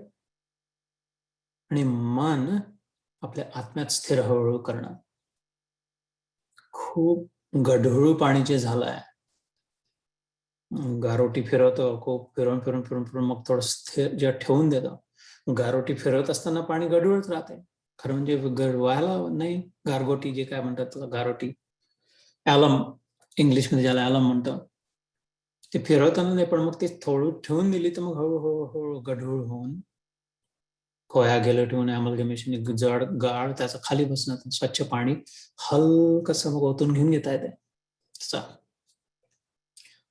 आणि मन आपल्या आत्म्यात स्थिर हळूहळू करणं. खूप गढूळ पाणी जे झालंय, गारोटी फिरवतो, खूप फिरून फिरून फिरून फिरून मग थोडं स्थिर जे ठेवून देतो. गारोटी फिरवत असताना पाणी गढूळच राहते, खरं म्हणजे व्हायला नाही. गारगोटी जे काय म्हणतात त्याला, गारोटी, ॲलम इंग्लिशमध्ये ज्याला ॲलम म्हणतं, ते फिरवताना नाही, पण मग ते थोडं ठेवून दिली तर मग हळूहळू हळू गढूळ होऊन कोया गेलं ठेवून अमलगमेशन जड गाळ त्याचं खाली बसणं, स्वच्छ पाणी हलकसं मग ओतून घेऊन घेता येते.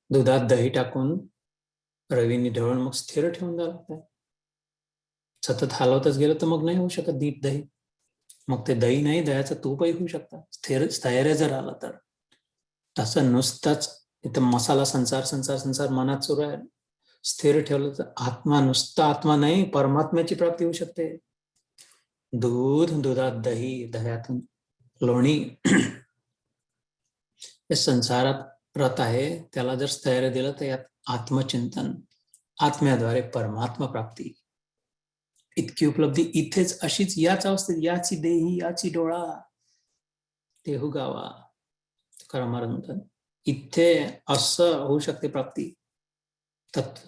दुधात दही टाकून रवीने ढवळून मग स्थिर ठेवून द्यावं लागतं. सतत हलवतच गेलं तर मग नाही होऊ शकत दीप दही, मग ते दही नाही, दह्याचं तूपही होऊ शकतं स्थिर स्थैर्य जर आला तर. तसं नुसतंच इथं मसाला संसार संसार संसार मनात सुरू आहे, स्थिर ठेवलं तर आत्मा, नुसता आत्मा नाही, परमात्म्याची प्राप्ती होऊ शकते. दूध, दुधात दही, दह्यातून लोणी, हे संसारात रत आहे, त्याला जर स्थैर्य दिलं तर यात आत्मचिंतन, आत्म्याद्वारे परमात्मा प्राप्ती, इतकी उपलब्धी इथेच, अशीच याच अवस्थेत, याची देही याची डोळा तेहू गावा, तुकाराम महाराज म्हणतात. इथे असं होऊ शकते प्राप्ती.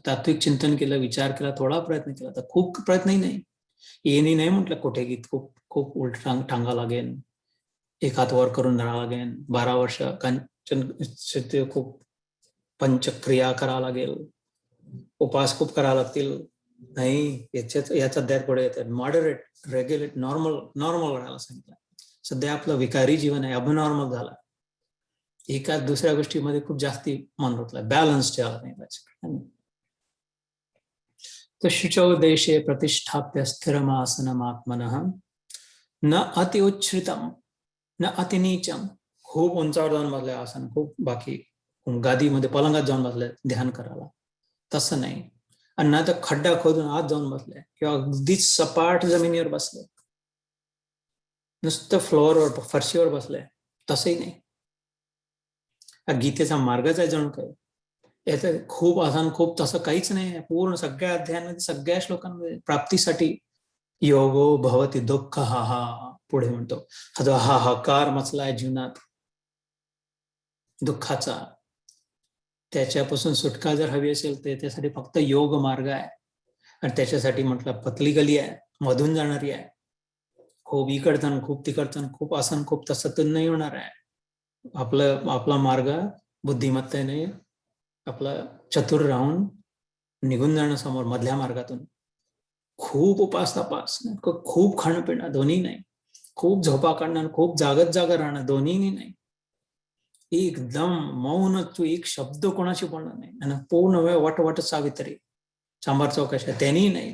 तात्विक चिंतन केलं, विचार केला, थोडा प्रयत्न केला, तर खूप प्रयत्नही नाही, येणे नाही म्हटलं कुठे की खूप खूप उलट टांगा लागेल, एक हात वर करून धरावं लागेल, 12 वर्ष कंचन खूप पंचक्रिया करावं लागेल, उपास खूप करावं लागतील. नाही, याचा द्यात पुढे येतात. मॉडरेट, रेग्युलेट, नॉर्मल राहायला सांगितलं. सध्या आपलं विकारी जीवन आहे, अबनॉर्मल झालं, एका दुसऱ्या गोष्टीमध्ये खूप जास्ती मन होतलं, बॅलन्स ठेवायला नाही पाहिजे. तर शुचौ देशे प्रतिष्ठाप्य स्थिरमासनम आत्मनः, न अति उच्छ्रितम न अति नीचम. खूप उंचावर जाऊन बसले आसन, खूप बाकी गादीमध्ये पलंगात जाऊन बसले ध्यान करायला, तसं नाही. आणि ना तर खड्डा खोदून आत जाऊन बसले, किंवा अगदीच सपाट जमिनीवर बसले, नुसतं फ्लोअरवर फरशीवर बसले, तसंही नाही. हा गीतेचा मार्गच आहे जणू काय. याचं खूप आसान, खूप तसं काहीच नाही. पूर्ण सगळ्या अध्यायांमध्ये, सगळ्या श्लोकांमध्ये प्राप्तीसाठी योगो भवती दुःख हा हा पुढे म्हणतो. हा जो हाहाकार मचलाय जीवनात दुःखाचा, त्याच्यापासून सुटका जर हवी असेल तर त्यासाठी फक्त योग मार्ग आहे. आणि त्याच्यासाठी म्हटलं पतली गली आहे, मधून जाणारी आहे. खूप इकडचं खूप तिकडचं, खूप आसन खूप तसं तर नाही होणार आहे. आपला मार्ग बुद्धिमत्तेने आपला चतुर राहून निघून जाणं समोर मधल्या मार्गातून. खूप उपास तपास, खूप खाणं पिणं दोन्ही नाही. खूप झोपा काढणं, खूप जागत जागा राहणं दोन्ही नाही. एकदम मौन, तू एक शब्द कोणाशी बोलणार नाही. आणि पूर्ण वेळ वाट सावित्री चांभार चौकशा त्यांनी नाही.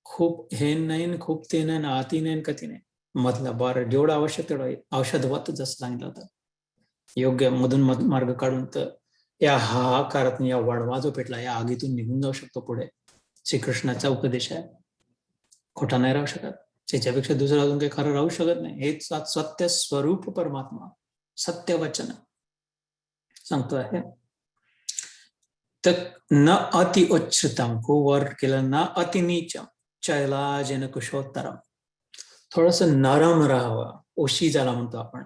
खूप हे नाही, खूप ते नाही, आती नाही, कधी नाही. मधला बार जेवढं आवश्यक तेवढं औषधवत जसं सांगितलं होतं. योग्य मधून मार्ग काढून तर या हाहाकारातून, या वणवा जो पेटला, या आगीतून निघून जाऊ शकतो पुढे. श्रीकृष्णाचा उपदेश आहे. खोटा नाही राहू शकत. त्याच्यापेक्षा दुसरं अजून काही खरं राहू शकत नाही. हेच सत्य स्वरूप परमात्मा, सत्य वचन सांगतो आहे. तर न अति उच्चतम, खूप वर केलं, न अति नीचम चैलाजन कुशोत्तरम. थोडस नरम राहावं, ओशी ज्याला म्हणतो आपण.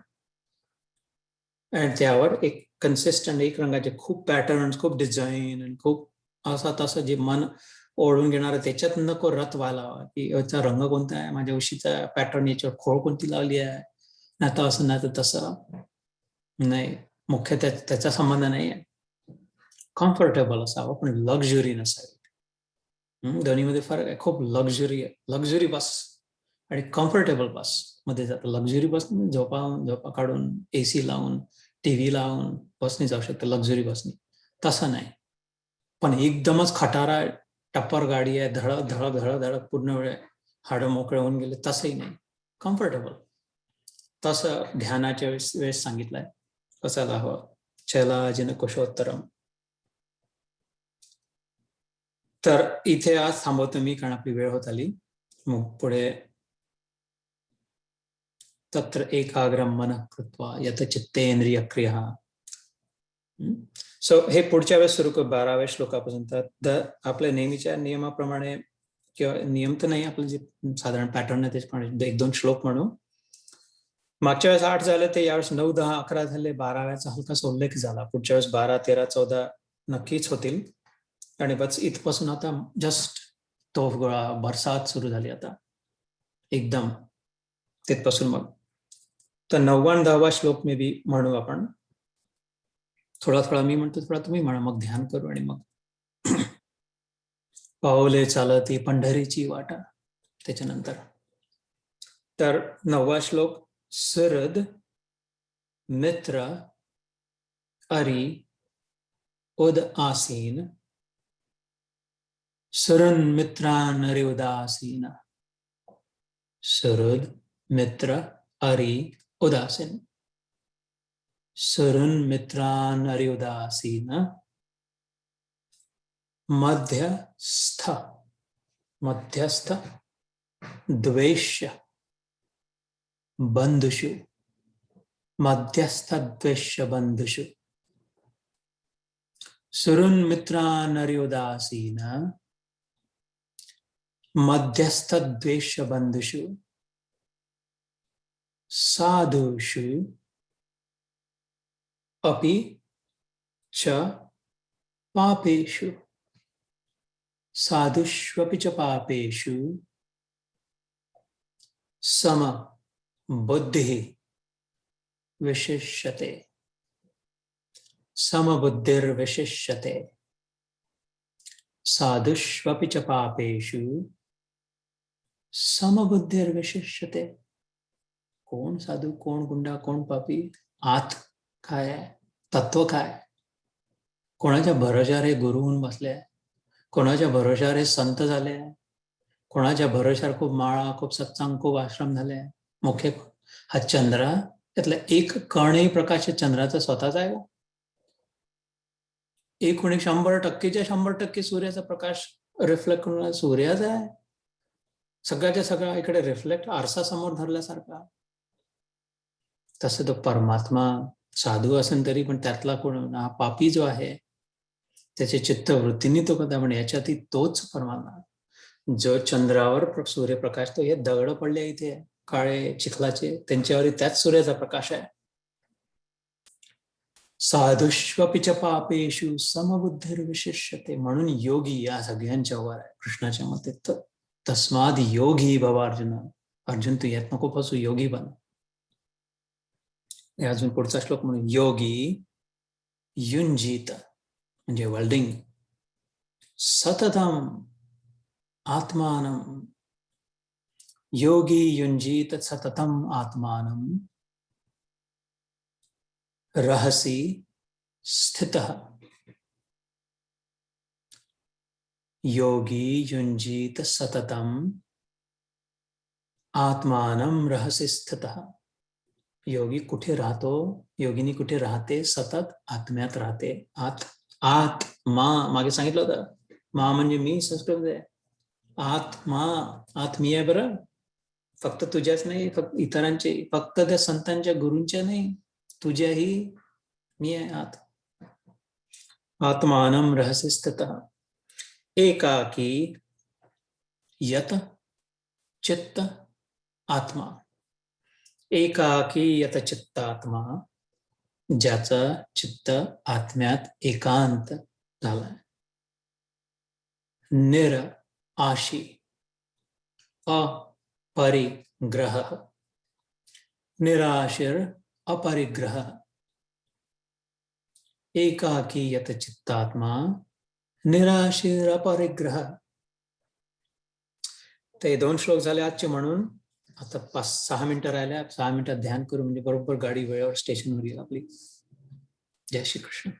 आणि त्यावर एक कन्सिस्टंट, एक रंगाचे खूप पॅटर्न्स, खूप डिझाईन आणि खूप असं तसं जे मन ओढून घेणार, त्याच्यात नको रत व्हायला, की याचा रंग कोणता आहे, माझ्या उशीचा पॅटर्न, याच्यावर खोळ कोणती लावली आहे, नाही तर असं नाही तर तसं नाही. मुख्य त्याचा संबंध नाही आहे. कम्फर्टेबल असावं पण लक्झरी नसावी. दोन्हीमध्ये फरक आहे. खूप लक्झरी आहे, लक्झरी बस आणि कम्फर्टेबल बस मध्ये जातं. लक्झरी बस झोपा काढून एसी लावून टीव्ही लावून बसने जाऊ शकतं, लक्झरी बसने. तसं नाही. पण एकदमच खटारा टप्पर गाडी आहे, धडक धडक धडक धडक पूर्ण वेळ हाडं मोकळे होऊन गेले, तसंही नाही. कम्फर्टेबल. तसं ध्यानाच्या वेळेस सांगितलंय कसाला हवं. चैलाजिन कुशोत्तरम. तर इथे आज थांबवतो मी, कारण आपली वेळ होत आली. मग पुढे तत्र एकाग्रम मनः कृत्वा यत चित्तेंद्रिय क्रिया. सो हे पुढच्या वेळेस सुरू करू 12व्या श्लोकापासून. आपल्या नेहमीच्या नियमाप्रमाणे, किंवा नियम तर नाही, आपलं जे साधारण पॅटर्न आहे त्याच्याप्रमाणे 1-2 श्लोक म्हणू. मागच्या वेळेस 8 झाले, ते यावेळेस 9, 10, 11 झाले. 12व्याचा हलकासा उल्लेख झाला. पुढच्या वेळेस 12, 13, 14 नक्कीच होतील. आणि बस इथपासून आता जस्ट तोफगोळा बरसात सुरू झाली आता एकदम तिथपासून. मग तर 9वा आणि 10वा श्लोक मे बी म्हणू आपण. थोडा मी म्हणतो, थोडा तुम्ही म्हणा, मग ध्यान करू. आणि मग पावले चालती पंढरीची वाटा त्याच्यानंतर. तर 9वा श्लोक. सरद मित्र अरी उद आसीन, सरन मित्रान अरे उदासीन. सरद मित्र अरी उदासीन, सरन मित्रान अरे उदासीन. मध्यस्थ द्वेष्य बंधुषु, मध्यस्थ द्वेष्य बंधुषु. सुरुन मित्रान अरे उदासीन, मध्यस्थ द्वेष्य बंधुषु, साधुषु अपि च पापेषु. साधुष्वपि च पापेषु सम बुद्धिः विशिष्यते. समबुद्धिर्विशिष्यते. साधुष्वपि च पापेषु समबुद्धिर्विशिष्यते. कोण साधू, कोण गुंडा, कोण पापी, आत काय आहे, तत्व काय. कोणाच्या भरोशावर हे गुरु होऊन बसले, कोणाच्या भरोशावर हे संत झाले, कोणाच्या भरोशावर खूप माळा, खूप सत्संग, खूप आश्रम झाले. मुख्य हा चंद्र, त्यातला एक कणही प्रकाश चंद्राचा स्वतःचा आहे. एक कोणी 100% सूर्याचा प्रकाश रिफ्लेक्ट करून सूर्याचा आहे. सगळ्याच्या सगळा इकडे रिफ्लेक्ट, आरसा समोर धरल्यासारखा. तसं तो परमात्मा साधू असेल तरी पण त्यातला कोण हा पापी जो आहे त्याच्या चित्तवृत्तीने तो कदा म्हणे याच्यातही तोच परमात्मा जो चंद्रावर सूर्यप्रकाश तो हे दगड पडले इथे काळे चिखलाचे त्यांच्यावर त्याच सूर्याचा प्रकाश आहे. साधुष्वपिच पापेषु समबुद्धिर्विशिष्यते म्हणून योगी या सगळ्यांच्या वर आहे कृष्णाच्या मते. तस्माद योगी भव अर्जुन. अर्जुन तू यात नको फसू, योगी बन. अजून पुढचा श्लोक म्हणून योगी युंजीत म्हणजे वेल्डिंग सततम आत्मानं. योगी युंजीत सततम आत्मानं रहसी स्थितः. योगी युंजीत सततम आत्मानं रहसी स्थितः. योगी कुठे राहतो, योगिनी कुठे राहते, सतत आत्म्यात राहते. आत्मा मागे सांगितलं होतं, मा म्हणजे मी संस्कृत आहे. आत्मा आत्मी आहे बरं, फक्त तुझ्याच नाही, फक्त इतरांचे, फक्त त्या संतांच्या गुरूंच्या नाही, तुझ्याही मी आहे. आत्मानं रहस्य स्थितः एकाकी यत चित्त आत्मा. एकाकी यत चित्त आत्मा ज्याचा चित्त आत्म्यात एकांत झालाय. निर आशी अपरिग्रह. निराशीर अपरिग्रह. एकाकी यत चित्तात्मा निराशीर अपरिग्रह. ते 2 श्लोक झाले आजचे. म्हणून आता 5-6 मिनिटं राहिल्या. 6 मिनिटात ध्यान करू म्हणजे बरोबर गाडी वेळेवर स्टेशनवर येईल आपली. जय श्री कृष्ण.